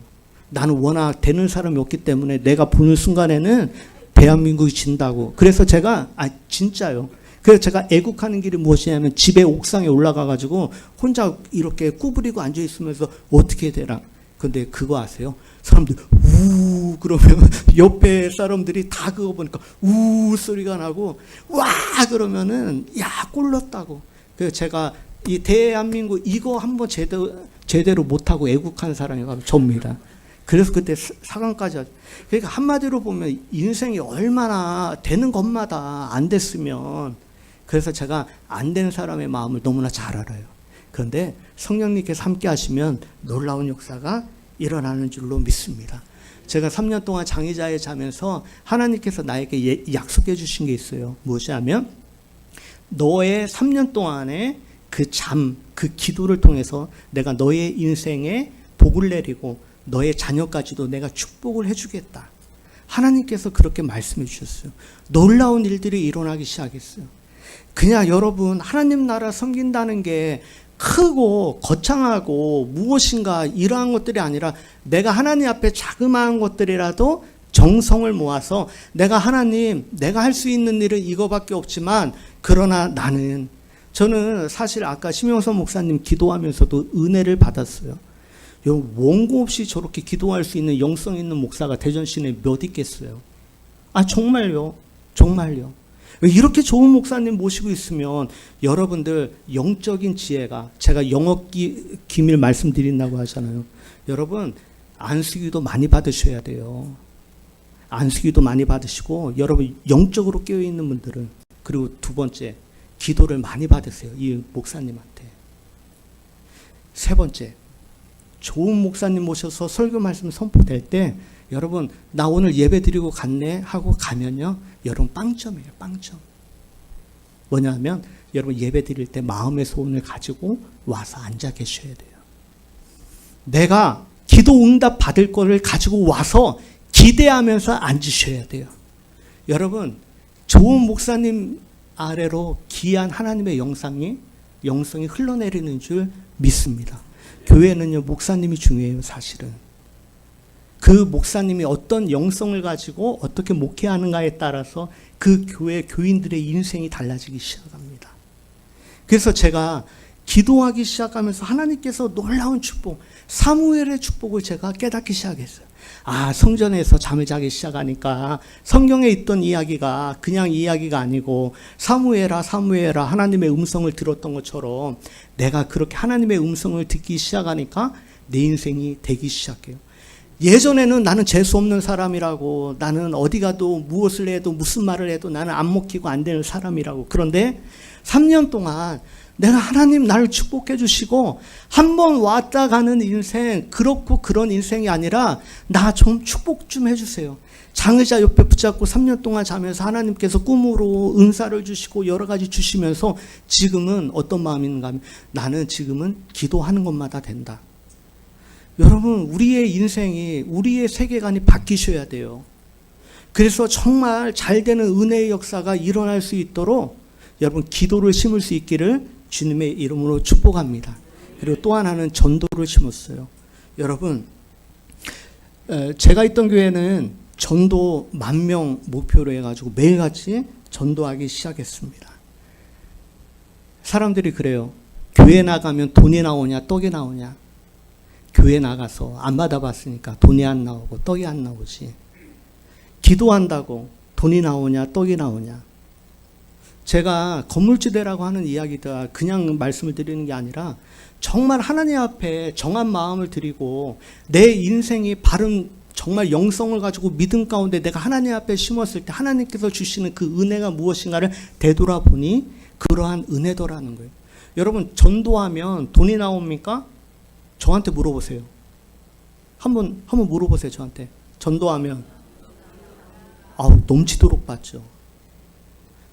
A: 나는 워낙 되는 사람이 없기 때문에 내가 보는 순간에는 대한민국이 진다고. 그래서 제가 진짜요. 그래서 제가 애국하는 길이 무엇이냐면 집에 옥상에 올라가 가지고 혼자 이렇게 구부리고 앉아 있으면서 어떻게 되라. 근데 그거 아세요? 사람들 우 그러면 옆에 사람들이 다 그거 보니까 우 소리가 나고 와 그러면은 야 골 넣었다고. 그래서 제가 이 대한민국 이거 한번 제대로 못하고 애국한 사람이 바로 접니다. 그래서 그때 사강까지 하죠. 그러니까 한마디로 보면 인생이 얼마나 되는 것마다 안 됐으면, 그래서 제가 안 된 사람의 마음을 너무나 잘 알아요. 그런데 성령님께서 함께 하시면 놀라운 역사가 일어나는 줄로 믿습니다. 제가 3년 동안 장의자에 자면서 하나님께서 나에게 약속해 주신 게 있어요. 무엇이냐면 너의 3년 동안의 그 기도를 통해서 내가 너의 인생에 복을 내리고 너의 자녀까지도 내가 축복을 해주겠다. 하나님께서 그렇게 말씀해 주셨어요. 놀라운 일들이 일어나기 시작했어요. 그냥 여러분 하나님 나라 섬긴다는 게 크고 거창하고 무엇인가 이러한 것들이 아니라 내가 하나님 앞에 자그마한 것들이라도 정성을 모아서 내가 하나님 내가 할 수 있는 일은 이거밖에 없지만 그러나 저는 사실 아까 심영선 목사님 기도하면서도 은혜를 받았어요. 원고 없이 저렇게 기도할 수 있는 영성 있는 목사가 대전시내 몇 있겠어요? 정말요. 이렇게 좋은 목사님 모시고 있으면 여러분들 영적인 지혜가, 제가 영업 기밀 말씀드린다고 하잖아요. 여러분 안수기도 많이 받으셔야 돼요. 안수기도 많이 받으시고 여러분 영적으로 깨어있는 분들은, 그리고 두 번째 기도를 많이 받으세요. 이 목사님한테. 세 번째, 좋은 목사님 모셔서 설교 말씀 선포될 때 여러분 나 오늘 예배 드리고 갔네 하고 가면요 여러분 빵점이에요. 빵점. 뭐냐면 여러분 예배 드릴 때 마음의 소원을 가지고 와서 앉아 계셔야 돼요. 내가 기도 응답 받을 거를 가지고 와서 기대하면서 앉으셔야 돼요. 여러분 좋은 목사님 아래로 귀한 하나님의 영성이 흘러내리는 줄 믿습니다. 교회는요 목사님이 중요해요. 사실은 그 목사님이 어떤 영성을 가지고 어떻게 목회하는가에 따라서 그 교회 교인들의 인생이 달라지기 시작합니다. 그래서 제가 기도하기 시작하면서 하나님께서 놀라운 축복, 사무엘의 축복을 제가 깨닫기 시작했어요. 성전에서 잠을 자기 시작하니까 성경에 있던 이야기가 그냥 이야기가 아니고 사무엘아 하나님의 음성을 들었던 것처럼 내가 그렇게 하나님의 음성을 듣기 시작하니까 내 인생이 되기 시작해요. 예전에는 나는 재수 없는 사람이라고, 나는 어디 가도 무엇을 해도 무슨 말을 해도 나는 안 먹히고 안 되는 사람이라고. 그런데 3년 동안 내가 하나님 나를 축복해 주시고 한 번 왔다 가는 인생, 그렇고 그런 인생이 아니라 나 좀 축복 좀 해주세요. 장의자 옆에 붙잡고 3년 동안 자면서 하나님께서 꿈으로 은사를 주시고 여러 가지 주시면서 지금은 어떤 마음인가 하면 나는 지금은 기도하는 것마다 된다. 여러분 우리의 인생이, 우리의 세계관이 바뀌셔야 돼요. 그래서 정말 잘 되는 은혜의 역사가 일어날 수 있도록 여러분 기도를 심을 수 있기를 주님의 이름으로 축복합니다. 그리고 또 하나는 전도를 심었어요. 여러분 제가 있던 교회는 전도 10,000명 목표로 해가지고 매일같이 전도하기 시작했습니다. 사람들이 그래요. 교회 나가면 돈이 나오냐 떡이 나오냐. 교회 나가서 안 받아봤으니까 돈이 안 나오고 떡이 안 나오지. 기도한다고 돈이 나오냐 떡이 나오냐. 제가 건물주대라고 하는 이야기가 그냥 말씀을 드리는 게 아니라 정말 하나님 앞에 정한 마음을 드리고 내 인생이 바른 정말 영성을 가지고 믿음 가운데 내가 하나님 앞에 심었을 때 하나님께서 주시는 그 은혜가 무엇인가를 되돌아보니 그러한 은혜더라는 거예요. 여러분 전도하면 돈이 나옵니까? 저한테 물어보세요. 한번 물어보세요. 저한테. 전도하면 넘치도록 받죠.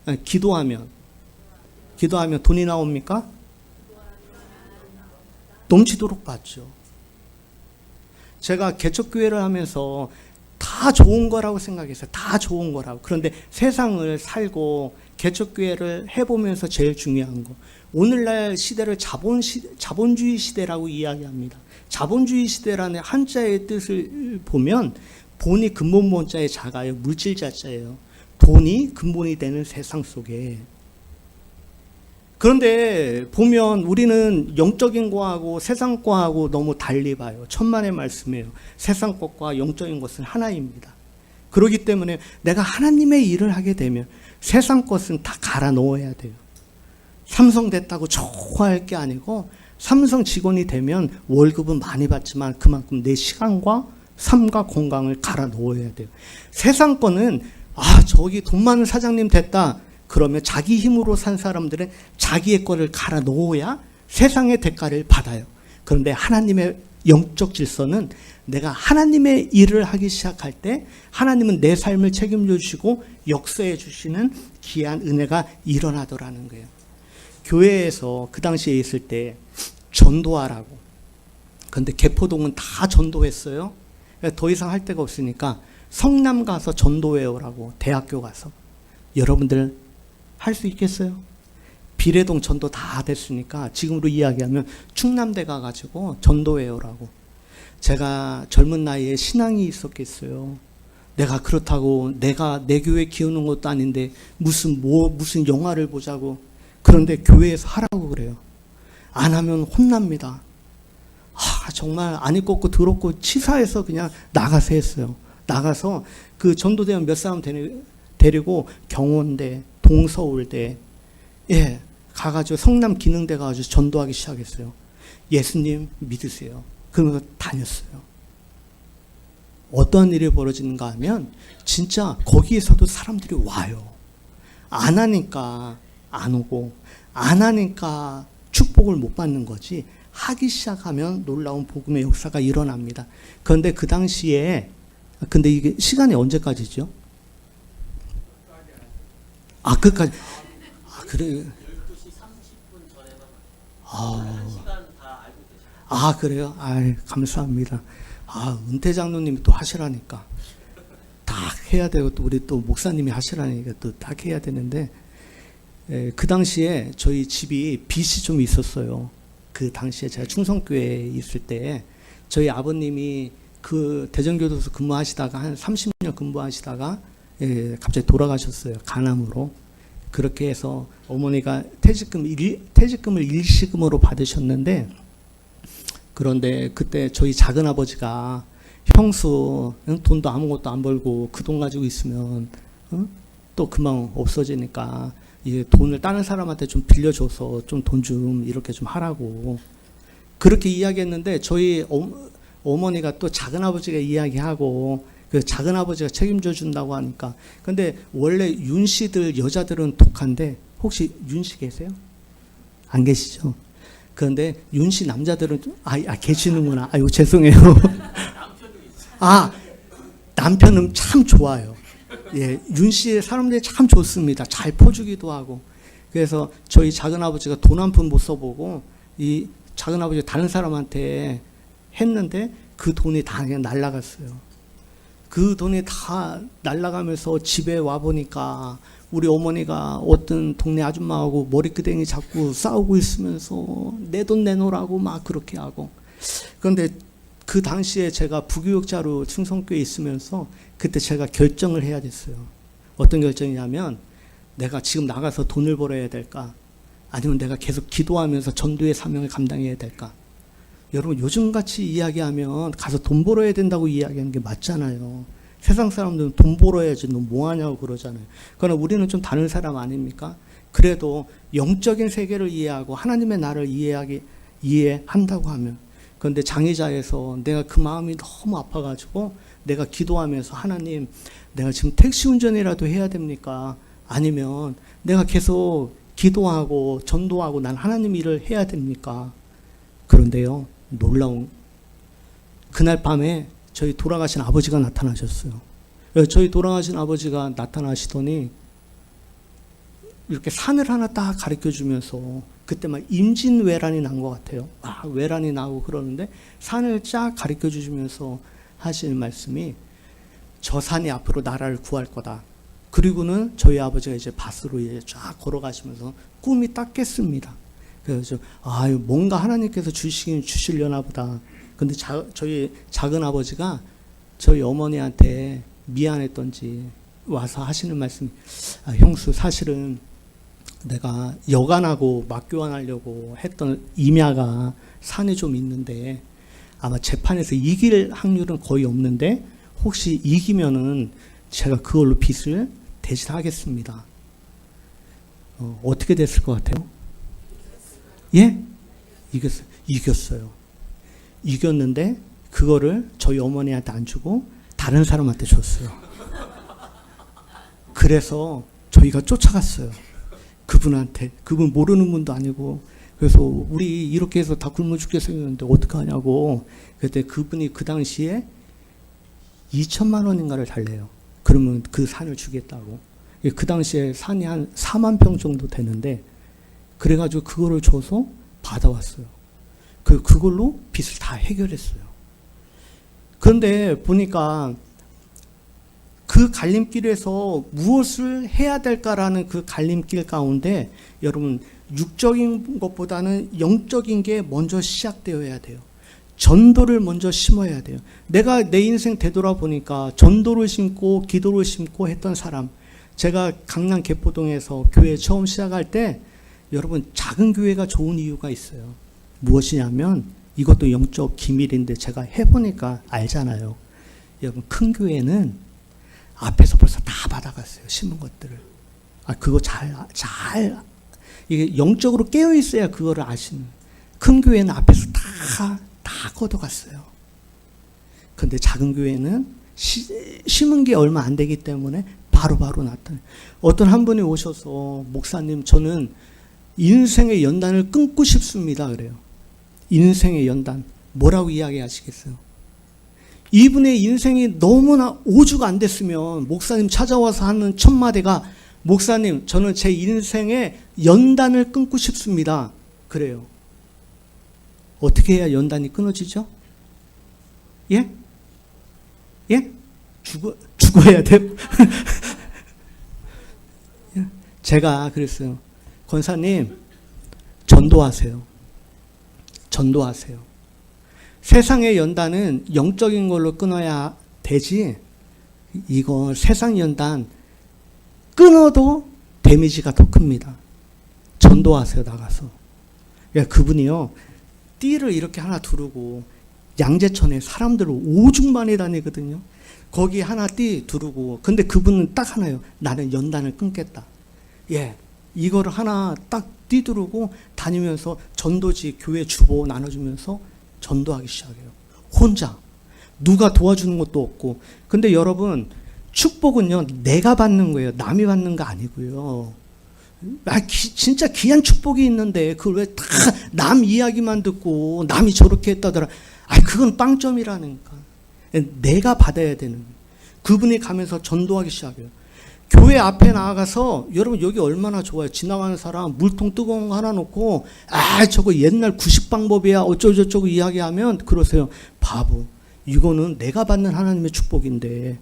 A: 아니, 기도하면 돈이 나옵니까? 넘치도록 받죠. 제가 개척교회를 하면서 다 좋은 거라고 생각했어요. 다 좋은 거라고. 그런데 세상을 살고 개척교회를 해보면서 제일 중요한 거. 오늘날 시대를 자본주의 시대라고 이야기합니다. 자본주의 시대라는 한자의 뜻을 보면 본이 근본 본자의 자가요. 물질 자자예요. 돈이 근본이 되는 세상 속에. 그런데 보면 우리는 영적인 거하고 세상 거하고 너무 달리 봐요. 천만의 말씀이에요. 세상 것과 영적인 것은 하나입니다. 그렇기 때문에 내가 하나님의 일을 하게 되면 세상 것은 다 갈아 넣어야 돼요. 삼성 됐다고 좋아할 게 아니고 삼성 직원이 되면 월급은 많이 받지만 그만큼 내 시간과 삶과 건강을 갈아 넣어야 돼요. 세상 거는 저기 돈 많은 사장님 됐다. 그러면 자기 힘으로 산 사람들은 자기의 거를 갈아 넣어야 세상의 대가를 받아요. 그런데 하나님의 영적 질서는 내가 하나님의 일을 하기 시작할 때 하나님은 내 삶을 책임져 주시고 역사해 주시는 귀한 은혜가 일어나더라는 거예요. 교회에서 그 당시에 있을 때 전도하라고. 그런데 개포동은 다 전도했어요. 더 이상 할 데가 없으니까 성남 가서 전도해 오라고. 대학교 가서. 여러분들 할 수 있겠어요? 비례동 전도 다 됐으니까 지금으로 이야기하면 충남대 가가지고 전도해 오라고. 제가 젊은 나이에 신앙이 있었겠어요. 내가 그렇다고 내가 내 교회 키우는 것도 아닌데 무슨 영화를 보자고. 그런데 교회에서 하라고 그래요. 안 하면 혼납니다. 정말 아니 꺾고 더럽고 치사해서 그냥 나가서 했어요. 나가서 그 전도대원 몇 사람 데리고 경원대, 동서울대, 가가지고 성남 기능대 가가지고 전도하기 시작했어요. 예수님 믿으세요. 그러면서 다녔어요. 어떠한 일이 벌어지는가 하면 진짜 거기에서도 사람들이 와요. 안 하니까 안 오고 안 하니까 축복을 못 받는 거지 하기 시작하면 놀라운 복음의 역사가 일어납니다. 그런데 그 당시에 근데 이게 시간이 언제까지죠? 끝까지. 그래.
B: 12시 30분 전에만. 시간 다 알고 계시죠?
A: 그래요? 감사합니다. 은퇴 장로님이 또 하시라니까. 다 해야 되고 또 우리 또 목사님이 하시라니까 또 다 해야 되는데 그 당시에 저희 집이 빚이 좀 있었어요. 그 당시에 제가 충성교회에 있을 때 저희 아버님이 그 대전교도소 근무하시다가 한 30년 근무하시다가 갑자기 돌아가셨어요. 간암으로. 그렇게 해서 어머니가 퇴직금을 일시금으로 받으셨는데 그런데 그때 저희 작은 아버지가 형수 돈도 아무것도 안 벌고 그 돈 가지고 있으면 또 금방 없어지니까 이 돈을 다른 사람한테 좀 빌려줘서 좀 돈 좀 이렇게 좀 하라고 그렇게 이야기했는데 저희 어머니가 또 작은 아버지가 이야기하고 그 작은 아버지가 책임져 준다고 하니까 근데 원래 윤씨들 여자들은 독한데 혹시 윤씨 계세요? 안 계시죠? 그런데 윤씨 남자들은 계시는구나. 죄송해요. 남편은 참 좋아요. 윤씨의 사람들이 참 좋습니다. 잘 퍼주기도 하고. 그래서 저희 작은 아버지가 돈 한 푼 못 써보고 이 작은 아버지가 다른 사람한테 했는데 그 돈이 다 그냥 날라갔어요. 그 돈이 다 날라가면서 집에 와보니까 우리 어머니가 어떤 동네 아줌마하고 머리끄댕이 잡고 싸우고 있으면서 내 돈 내놓으라고 막 그렇게 하고. 그런데 그 당시에 제가 부교육자로 충성교회에 있으면서 그때 제가 결정을 해야 됐어요. 어떤 결정이냐면 내가 지금 나가서 돈을 벌어야 될까? 아니면 내가 계속 기도하면서 전도의 사명을 감당해야 될까? 여러분 요즘같이 이야기하면 가서 돈 벌어야 된다고 이야기하는 게 맞잖아요. 세상 사람들은 돈 벌어야지 너 뭐하냐고 그러잖아요. 그러나 우리는 좀 다른 사람 아닙니까? 그래도 영적인 세계를 이해하고 하나님의 나를 이해한다고 하면, 그런데 장의자에서 내가 그 마음이 너무 아파가지고 내가 기도하면서 하나님 내가 지금 택시 운전이라도 해야 됩니까? 아니면 내가 계속 기도하고 전도하고 난 하나님 일을 해야 됩니까? 그런데요, 놀라운 그날 밤에 저희 돌아가신 아버지가 나타나셨어요. 저희 돌아가신 아버지가 나타나시더니 이렇게 산을 하나 딱 가르쳐 주면서, 그때 막 임진왜란이 난 것 같아요. 외란이 나고 그러는데 산을 쫙 가르쳐 주시면서 하시는 말씀이, 저 산이 앞으로 나라를 구할 거다. 그리고는 저희 아버지가 이제 밭으로 이제 쫙 걸어가시면서 꿈이 딱 깼습니다. 그래서 뭔가 하나님께서 주시려나 보다. 근데 저희 작은 아버지가 저희 어머니한테 미안했던지 와서 하시는 말씀이, 형수 사실은 내가 여간하고 맞교환하려고 했던 임야가 산에 좀 있는데 아마 재판에서 이길 확률은 거의 없는데 혹시 이기면은 제가 그걸로 빚을 대신하겠습니다. 어떻게 됐을 것 같아요? 예? 이겼어요. 이겼는데 그거를 저희 어머니한테 안 주고 다른 사람한테 줬어요. 그래서 저희가 쫓아갔어요. 그분한테. 그분 모르는 분도 아니고. 그래서 우리 이렇게 해서 다 굶어 죽게 생겼는데 어떡하냐고. 그때 그분이 그 당시에 2천만 원인가를 달래요. 그러면 그 산을 주겠다고. 그 당시에 산이 한 4만 평 정도 되는데, 그래가지고 그거를 줘서 받아왔어요. 그걸로 빚을 다 해결했어요. 그런데 보니까 그 갈림길에서 무엇을 해야 될까라는 그 갈림길 가운데 여러분, 육적인 것보다는 영적인 게 먼저 시작되어야 돼요. 전도를 먼저 심어야 돼요. 내가 내 인생 되돌아보니까 전도를 심고 기도를 심고 했던 사람, 제가 강남 개포동에서 교회 처음 시작할 때 여러분, 작은 교회가 좋은 이유가 있어요. 무엇이냐면, 이것도 영적 기밀인데 제가 해보니까 알잖아요. 여러분, 큰 교회는 앞에서 벌써 다 받아갔어요. 심은 것들을. 그거 이게 영적으로 깨어 있어야 그거를 아시는. 큰 교회는 앞에서 다 걷어갔어요. 근데 작은 교회는 심은 게 얼마 안 되기 때문에 바로바로 나타나요. 어떤 한 분이 오셔서, 목사님, 저는 인생의 연단을 끊고 싶습니다. 그래요. 인생의 연단. 뭐라고 이야기하시겠어요? 이분의 인생이 너무나 오주가 안 됐으면 목사님 찾아와서 하는 첫 마디가, 목사님, 저는 제 인생의 연단을 끊고 싶습니다. 그래요. 어떻게 해야 연단이 끊어지죠? 예? 예? 죽어야 돼요? 제가 그랬어요. 권사님, 전도하세요. 전도하세요. 세상의 연단은 영적인 걸로 끊어야 되지, 이거 세상 연단 끊어도 데미지가 더 큽니다. 전도하세요, 나가서. 그분이요, 띠를 이렇게 하나 두르고, 양재천에 사람들 오죽 많이 다니거든요. 거기 하나 띠 두르고, 근데 그분은 딱 하나요. 나는 연단을 끊겠다. 이거를 하나 딱 띠두르고 다니면서 전도지 교회 주보 나눠주면서 전도하기 시작해요. 혼자. 누가 도와주는 것도 없고. 근데 여러분, 축복은요, 내가 받는 거예요. 남이 받는 거 아니고요. 진짜 귀한 축복이 있는데 그걸 왜 다 남 이야기만 듣고 남이 저렇게 했다더라. 그건 빵점이라니까. 내가 받아야 되는 거예요. 그분이 가면서 전도하기 시작해요. 교회 앞에 나가서, 여러분 여기 얼마나 좋아요. 지나가는 사람 물통 뜨거운 거 하나 놓고 저거 옛날 구식 방법이야 어쩌고저쩌고 이야기하면 그러세요. 바보. 이거는 내가 받는 하나님의 축복인데.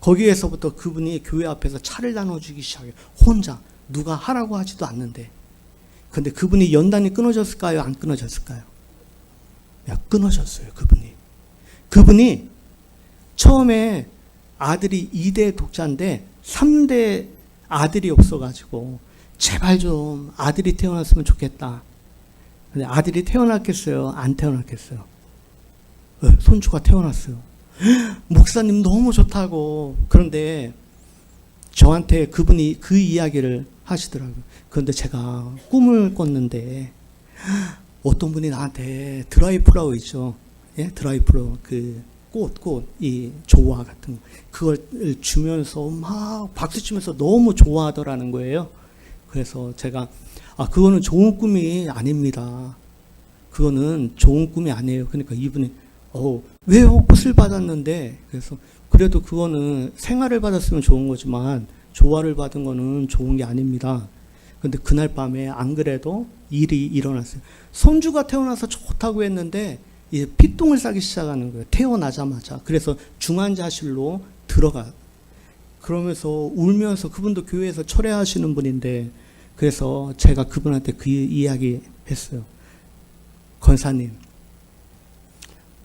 A: 거기에서부터 그분이 교회 앞에서 차를 나눠주기 시작해요. 혼자. 누가 하라고 하지도 않는데. 근데 그분이 연단이 끊어졌을까요? 안 끊어졌을까요? 끊어졌어요. 그분이 처음에 아들이 2대 독자인데 3대 아들이 없어가지고 제발 좀 아들이 태어났으면 좋겠다. 근데 아들이 태어났겠어요? 안 태어났겠어요? 손주가 태어났어요. 목사님 너무 좋다고. 그런데 저한테 그분이 그 이야기를 하시더라고요. 그런데 제가 꿈을 꿨는데 어떤 분이 나한테 드라이 플라워 있죠. 예? 드라이 플라워. 그 꽃, 이 조화 같은 거. 그걸 주면서 막 박수 치면서 너무 좋아하더라는 거예요. 그래서 제가, 그거는 좋은 꿈이 아닙니다. 그거는 좋은 꿈이 아니에요. 그러니까 이분이, 왜요? 꽃을 받았는데. 그래서, 그래도 그거는 생활을 받았으면 좋은 거지만, 조화를 받은 거는 좋은 게 아닙니다. 근데 그날 밤에 안 그래도 일이 일어났어요. 손주가 태어나서 좋다고 했는데, 이제 피똥을 싸기 시작하는 거예요. 태어나자마자. 그래서 중환자실로 들어가. 그러면서 울면서 그분도 교회에서 철회하시는 분인데, 그래서 제가 그분한테 그 이야기 했어요. 권사님,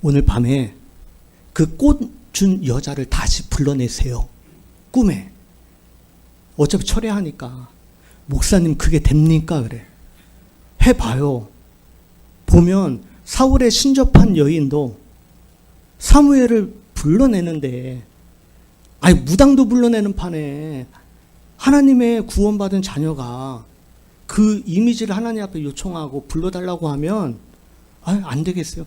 A: 오늘 밤에 그 꽃 준 여자를 다시 불러내세요. 꿈에. 어차피 철회하니까. 목사님, 그게 됩니까? 그래. 해봐요. 보면 사울에 신접한 여인도 사무엘을 불러내는데, 무당도 불러내는 판에 하나님의 구원받은 자녀가 그 이미지를 하나님 앞에 요청하고 불러달라고 하면 안 되겠어요.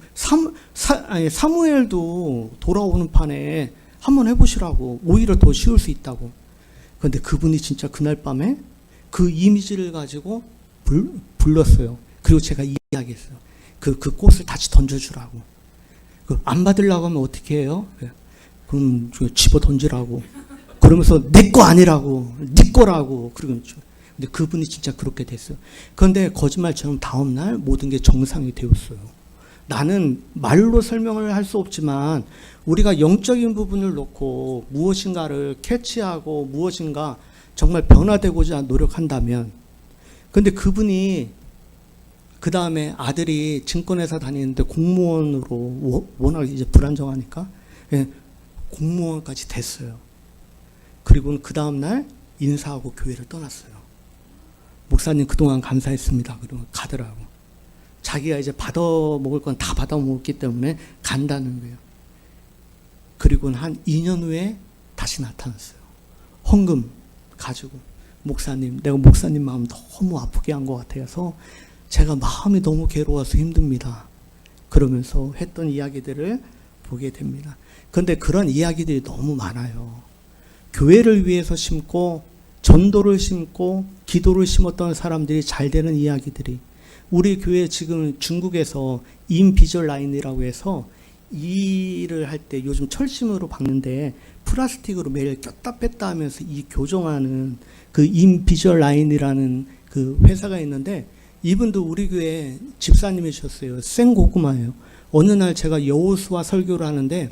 A: 사무엘도 돌아오는 판에 한번 해보시라고. 오히려 더 쉬울 수 있다고. 그런데 그분이 진짜 그날 밤에 그 이미지를 가지고 불렀어요. 그리고 제가 이야기했어요. 그 꽃을 다시 던져주라고. 안 받으려고 하면 어떻게 해요? 그럼 집어 던지라고. 그러면서 내 거 아니라고, 네 거라고. 근데 그분이 진짜 그렇게 됐어요. 그런데 거짓말처럼 다음날 모든 게 정상이 되었어요. 나는 말로 설명을 할 수 없지만 우리가 영적인 부분을 놓고 무엇인가를 캐치하고 무엇인가 정말 변화되고자 노력한다면, 근데 그분이 그 다음에 아들이 증권회사 다니는데 공무원으로 워낙 이제 불안정하니까 공무원까지 됐어요. 그리고 그 다음날 인사하고 교회를 떠났어요. 목사님 그동안 감사했습니다. 그러면 가더라고. 자기가 이제 받아 먹을 건 다 받아 먹었기 때문에 간다는 거예요. 그리고 한 2년 후에 다시 나타났어요. 헌금 가지고. 목사님, 내가 목사님 마음 너무 아프게 한 것 같아서 제가 마음이 너무 괴로워서 힘듭니다. 그러면서 했던 이야기들을 보게 됩니다. 그런데 그런 이야기들이 너무 많아요. 교회를 위해서 심고 전도를 심고 기도를 심었던 사람들이 잘 되는 이야기들이, 우리 교회 지금 중국에서 인비절라인이라고 해서 일을 할 때 요즘 철심으로 박는데 플라스틱으로 매일 꼈다 뺐다 하면서 이 교정하는 그 인비절라인이라는 그 회사가 있는데, 이분도 우리 교회 집사님이셨어요. 생고구마예요. 어느 날 제가 여호수아 설교를 하는데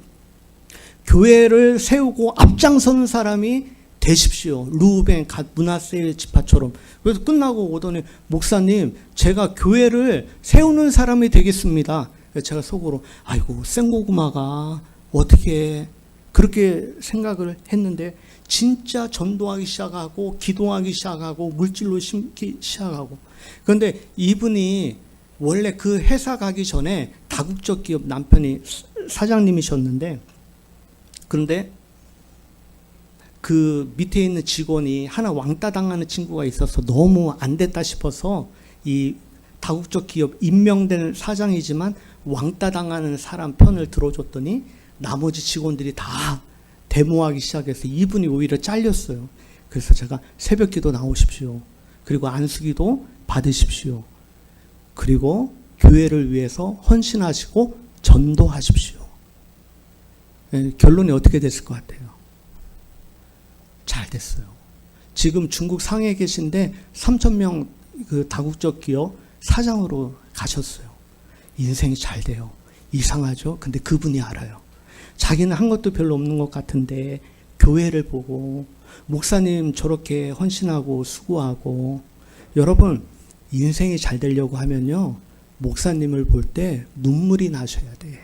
A: 교회를 세우고 앞장서는 사람이 되십시오. 루벤, 갓, 므낫세 지파처럼. 그래서 끝나고 오더니 목사님, 제가 교회를 세우는 사람이 되겠습니다. 제가 속으로 아이고 생고구마가 어떻게 그렇게 생각을 했는데, 진짜 전도하기 시작하고 기도하기 시작하고 물질로 심기 시작하고. 그런데 이분이 원래 그 회사 가기 전에 다국적 기업 남편이 사장님이셨는데, 그런데 그 밑에 있는 직원이 하나 왕따 당하는 친구가 있어서 너무 안 됐다 싶어서 이 다국적 기업 임명된 사장이지만 왕따 당하는 사람 편을 들어줬더니 나머지 직원들이 다 데모하기 시작해서 이분이 오히려 잘렸어요. 그래서 제가 새벽 기도 나오십시오. 그리고 안수기도 받으십시오. 그리고 교회를 위해서 헌신하시고 전도하십시오. 결론이 어떻게 됐을 것 같아요? 잘 됐어요. 지금 중국 상해에 계신데 3,000명 그 다국적 기업 사장으로 가셨어요. 인생이 잘 돼요. 이상하죠? 근데 그분이 알아요. 자기는 한 것도 별로 없는 것 같은데 교회를 보고 목사님 저렇게 헌신하고 수고하고. 여러분, 인생이 잘 되려고 하면요, 목사님을 볼 때 눈물이 나셔야 돼.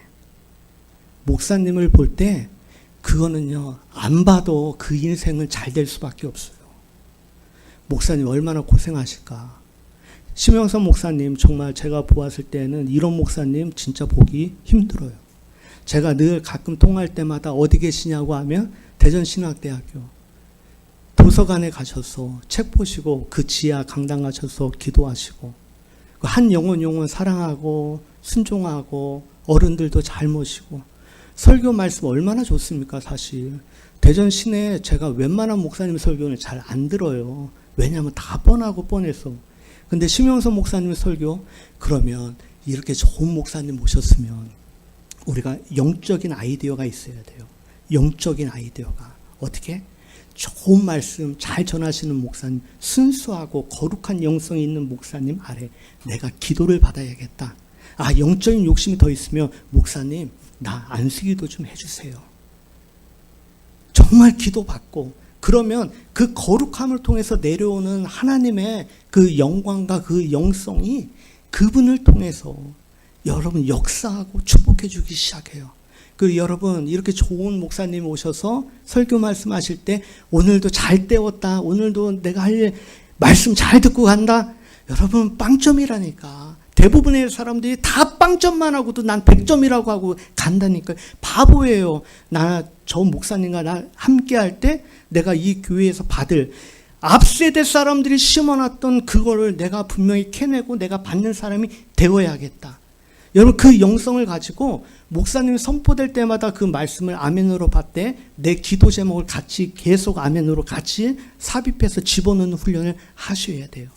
A: 목사님을 볼 때 그거는요, 안 봐도 그 인생은 잘 될 수밖에 없어요. 목사님 얼마나 고생하실까. 심영선 목사님 정말 제가 보았을 때는 이런 목사님 진짜 보기 힘들어요. 제가 늘 가끔 통화할 때마다 어디 계시냐고 하면 대전신학대학교 도서관에 가셔서 책 보시고 그 지하 강당 가셔서 기도하시고 한 영혼 사랑하고 순종하고 어른들도 잘 모시고 설교 말씀 얼마나 좋습니까. 사실 대전 시내에 제가 웬만한 목사님 설교는 잘 안 들어요. 왜냐하면 다 뻔하고 뻔해서. 근데 심영선 목사님 설교, 그러면 이렇게 좋은 목사님 모셨으면 우리가 영적인 아이디어가 있어야 돼요. 영적인 아이디어가. 어떻게? 좋은 말씀 잘 전하시는 목사님, 순수하고 거룩한 영성이 있는 목사님 아래 내가 기도를 받아야겠다. 아, 영적인 욕심이 더 있으면 목사님 나 안수기도 좀 해주세요. 정말 기도받고, 그러면 그 거룩함을 통해서 내려오는 하나님의 그 영광과 그 영성이 그분을 통해서 여러분 역사하고 축복해 주기 시작해요. 그리고 여러분 이렇게 좋은 목사님 오셔서 설교 말씀하실 때 오늘도 잘 때웠다, 오늘도 내가 할 일 말씀 잘 듣고 간다. 여러분 빵점이라니까. 대부분의 사람들이 다 빵점만 하고도 난 100점이라고 하고 간다니까. 바보예요. 나 저 목사님과 나 함께 할 때 내가 이 교회에서 받을 앞세대 사람들이 심어놨던 그거를 내가 분명히 캐내고 내가 받는 사람이 되어야겠다. 여러분 그 영성을 가지고 목사님이 선포될 때마다 그 말씀을 아멘으로 받되 내 기도 제목을 같이 계속 아멘으로 같이 삽입해서 집어넣는 훈련을 하셔야 돼요.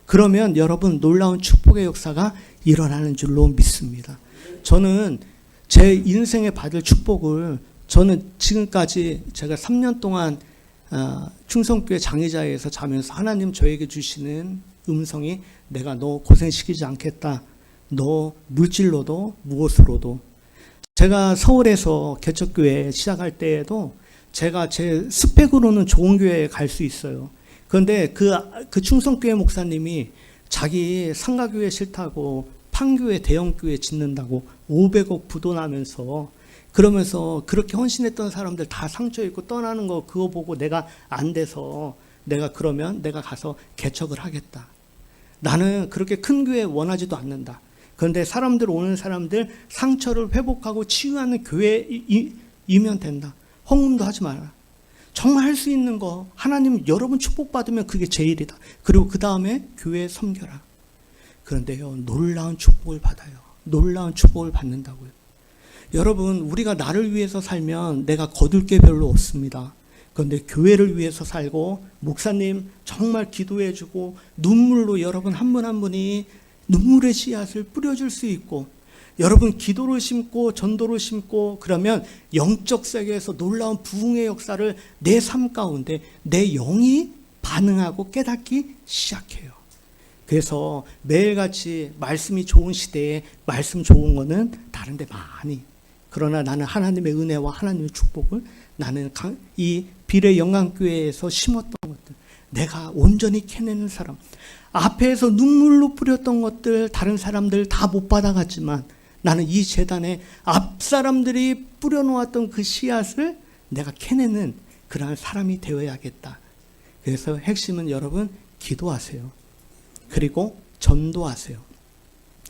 A: 그러면 여러분 놀라운 축복의 역사가 일어나는 줄로 믿습니다. 저는 제 인생에 받을 축복을, 저는 지금까지 제가 3년 동안 충성교회 장의자에서 자면서 하나님 저에게 주시는 음성이 내가 너 고생시키지 않겠다. 너 물질로도 무엇으로도. 제가 서울에서 개척교회 시작할 때에도 제가 제 스펙으로는 좋은 교회에 갈 수 있어요. 그런데 그 충성교회 목사님이 자기 상가교회 싫다고 판교회 대형교회 짓는다고 500억 부도나면서, 그러면서 그렇게 헌신했던 사람들 다 상처 입고 떠나는 거 그거 보고 내가 안 돼서 내가 그러면 내가 가서 개척을 하겠다. 나는 그렇게 큰 교회 원하지도 않는다. 그런데 사람들 오는 사람들 상처를 회복하고 치유하는 교회이면 된다. 헌금도 하지 마라. 정말 할 수 있는 거 하나님 여러분 축복받으면 그게 제일이다. 그리고 그 다음에 교회 섬겨라. 그런데요 놀라운 축복을 받아요. 놀라운 축복을 받는다고요. 여러분 우리가 나를 위해서 살면 내가 거둘 게 별로 없습니다. 그런데 교회를 위해서 살고 목사님 정말 기도해주고 눈물로 여러분 한 분 한 분이 눈물의 씨앗을 뿌려줄 수 있고, 여러분 기도를 심고 전도를 심고, 그러면 영적 세계에서 놀라운 부흥의 역사를 내 삶 가운데 내 영이 반응하고 깨닫기 시작해요. 그래서 매일같이 말씀이 좋은 시대에 말씀 좋은 거는 다른 데 많이, 그러나 나는 하나님의 은혜와 하나님의 축복을 나는 이 비례 영광교회에서 심었던 것들 내가 온전히 캐내는 사람, 앞에서 눈물로 뿌렸던 것들 다른 사람들 다 못 받아갔지만 나는 이 재단에 앞 사람들이 뿌려놓았던 그 씨앗을 내가 캐내는 그러한 사람이 되어야겠다. 그래서 핵심은 여러분 기도하세요. 그리고 전도하세요.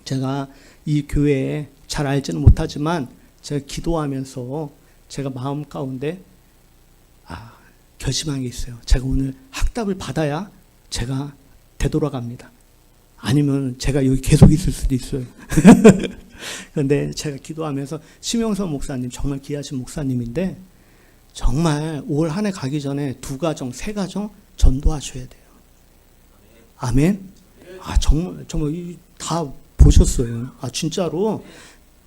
A: 제가 이 교회에 잘 알지는 못하지만 제가 기도하면서 제가 마음 가운데 결심한 게 있어요. 제가 오늘 학답을 받아야 제가 되돌아갑니다. 아니면 제가 여기 계속 있을 수도 있어요. 그런데 제가 기도하면서 심영선 목사님 정말 귀하신 목사님인데 정말 올 한 해 가기 전에 2가정, 3가정 전도하셔야 돼요. 아멘. 정말 다 보셨어요. 진짜로.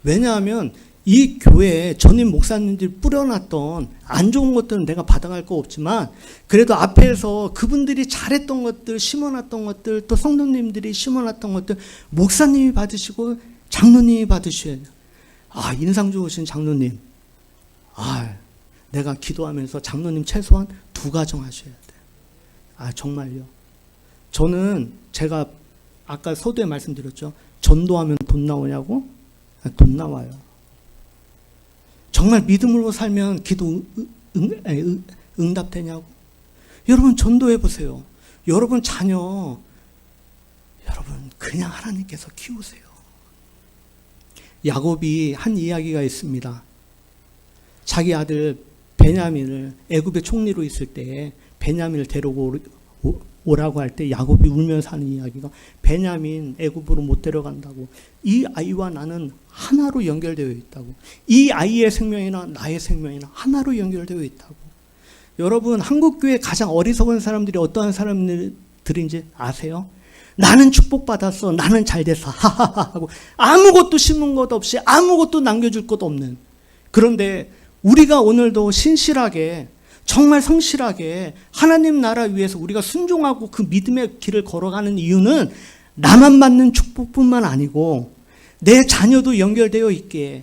A: 왜냐하면 이 교회에 전임 목사님들이 뿌려놨던 안 좋은 것들은 내가 받아갈 거 없지만 그래도 앞에서 그분들이 잘했던 것들, 심어놨던 것들, 또 성도님들이 심어놨던 것들 목사님이 받으시고 장로님이 받으셔야 돼요. 인상 좋으신 장로님. 내가 기도하면서 장로님 최소한 2가정 하셔야 돼요. 정말요. 저는 제가 아까 서두에 말씀드렸죠. 전도하면 돈 나오냐고? 돈 나와요. 정말 믿음으로 살면 기도 응답되냐고? 여러분 전도해 보세요. 여러분 자녀 여러분 그냥 하나님께서 키우세요. 야곱이 한 이야기가 있습니다. 자기 아들 베냐민을 애굽의 총리로 있을 때 베냐민을 데리고 오라고 할 때 야곱이 울면서 하는 이야기가 베냐민 애굽으로 못 데려간다고. 이 아이와 나는 하나로 연결되어 있다고. 이 아이의 생명이나 나의 생명이나 하나로 연결되어 있다고. 여러분 한국교회 가장 어리석은 사람들이 어떠한 사람들인지 아세요? 나는 축복받았어. 나는 잘됐어. 하하하 하고 아무것도 심은 것 없이 아무것도 남겨줄 것 없는. 그런데 우리가 오늘도 신실하게 정말 성실하게 하나님 나라 위해서 우리가 순종하고 그 믿음의 길을 걸어가는 이유는 나만 받는 축복뿐만 아니고 내 자녀도 연결되어 있게.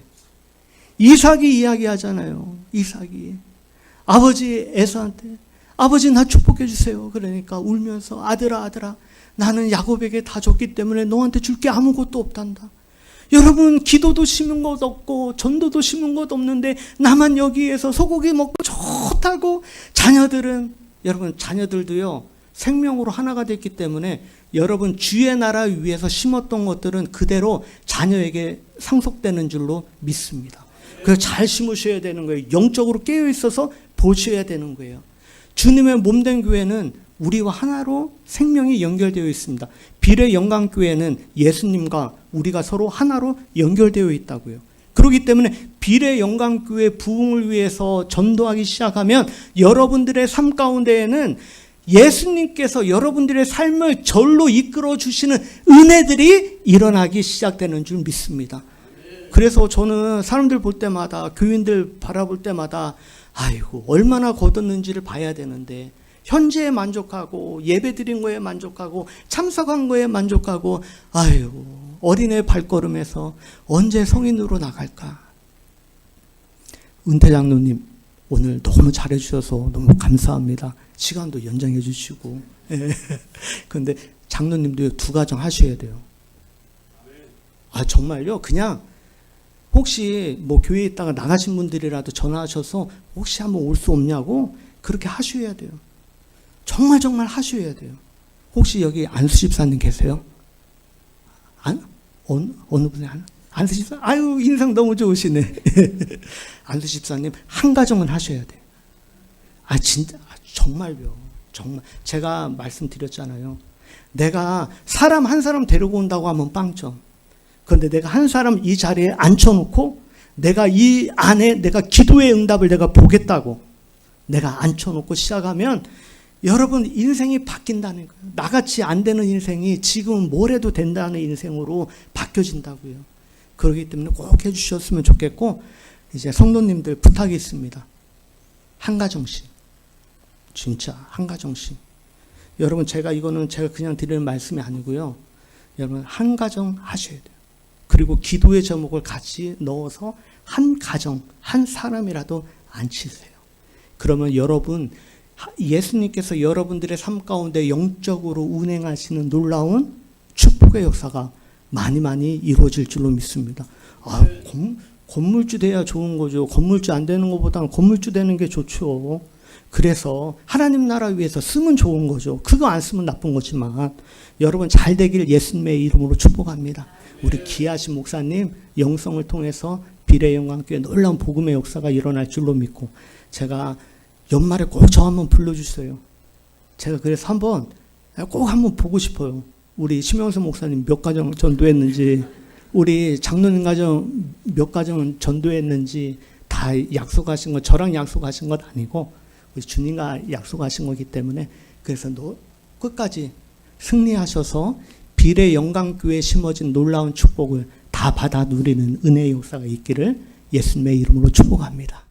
A: 이삭이 이야기하잖아요. 이삭이 아버지 에서한테 아버지 나 축복해 주세요. 그러니까 울면서 아들아 나는 야곱에게 다 줬기 때문에 너한테 줄 게 아무것도 없단다. 여러분 기도도 심은 것 없고 전도도 심은 것 없는데 나만 여기에서 소고기 먹고 좋다고. 자녀들은 여러분 자녀들도요 생명으로 하나가 됐기 때문에 여러분 주의 나라 위에서 심었던 것들은 그대로 자녀에게 상속되는 줄로 믿습니다. 그래서 잘 심으셔야 되는 거예요. 영적으로 깨어 있어서 보셔야 되는 거예요. 주님의 몸된 교회는 우리와 하나로 생명이 연결되어 있습니다. 비례 영광교회는 예수님과 우리가 서로 하나로 연결되어 있다고요. 그렇기 때문에 비례 영광교회 부흥을 위해서 전도하기 시작하면 여러분들의 삶 가운데에는 예수님께서 여러분들의 삶을 절로 이끌어 주시는 은혜들이 일어나기 시작되는 줄 믿습니다. 그래서 저는 사람들 볼 때마다 교인들 바라볼 때마다 아이고 얼마나 거뒀는지를 봐야 되는데 현재에 만족하고 예배 드린 거에 만족하고 참석한 거에 만족하고 아이고 어린애 발걸음에서 언제 성인으로 나갈까. 은퇴 장로님 오늘 너무 잘해주셔서 너무 감사합니다. 시간도 연장해 주시고. 그런데 장로님도 두 가정 하셔야 돼요. 아 정말요? 그냥 혹시 뭐 교회에 있다가 나가신 분들이라도 전화하셔서 혹시 한번 올 수 없냐고 그렇게 하셔야 돼요. 정말 하셔야 돼요. 혹시 여기 안수 집사님 계세요? 어느 분이 안수 집사? 아유 인상 너무 좋으시네. 안수 집사님 한 가정은 하셔야 돼요. 아 진짜 정말요. 정말 제가 말씀드렸잖아요. 내가 사람 한 사람 데리고 온다고 하면 빵점. 그런데 내가 한 사람 이 자리에 앉혀놓고 내가 이 안에 내가 기도의 응답을 내가 보겠다고 내가 앉혀놓고 시작하면 여러분 인생이 바뀐다는 거예요. 나같이 안 되는 인생이 지금은 뭘 해도 된다는 인생으로 바뀌어진다고요. 그렇기 때문에 꼭 해주셨으면 좋겠고 이제 성도님들 부탁이 있습니다. 한 가정씩 진짜 한 가정씩 여러분 이거는 제가 그냥 드리는 말씀이 아니고요. 여러분 한 가정 하셔야 돼요. 그리고 기도의 제목을 같이 넣어서 한 가정 한 사람이라도 앉히세요. 그러면 여러분 예수님께서 여러분들의 삶 가운데 영적으로 운행하시는 놀라운 축복의 역사가 많이 이루어질 줄로 믿습니다. 건물주 돼야 좋은 거죠. 건물주 안 되는 것보다는 건물주 되는 게 좋죠. 그래서 하나님 나라 위해서 쓰면 좋은 거죠. 그거 안 쓰면 나쁜 거지만 여러분 잘 되길 예수님의 이름으로 축복합니다. 우리 기하신 목사님 영성을 통해서 비례 영광교회 놀라운 복음의 역사가 일어날 줄로 믿고 제가 연말에 꼭 저 한번 불러주세요. 제가 그래서 꼭 한번 보고 싶어요. 우리 심영선 목사님 몇 가정 전도했는지 우리 장로님 가정 몇 가정 전도했는지 다 약속하신 거 저랑 약속하신 것 아니고 우리 주님과 약속하신 거기 때문에 그래서 끝까지 승리하셔서 비례 영광교회에 심어진 놀라운 축복을 다 받아 누리는 은혜의 역사가 있기를 예수님의 이름으로 축복합니다.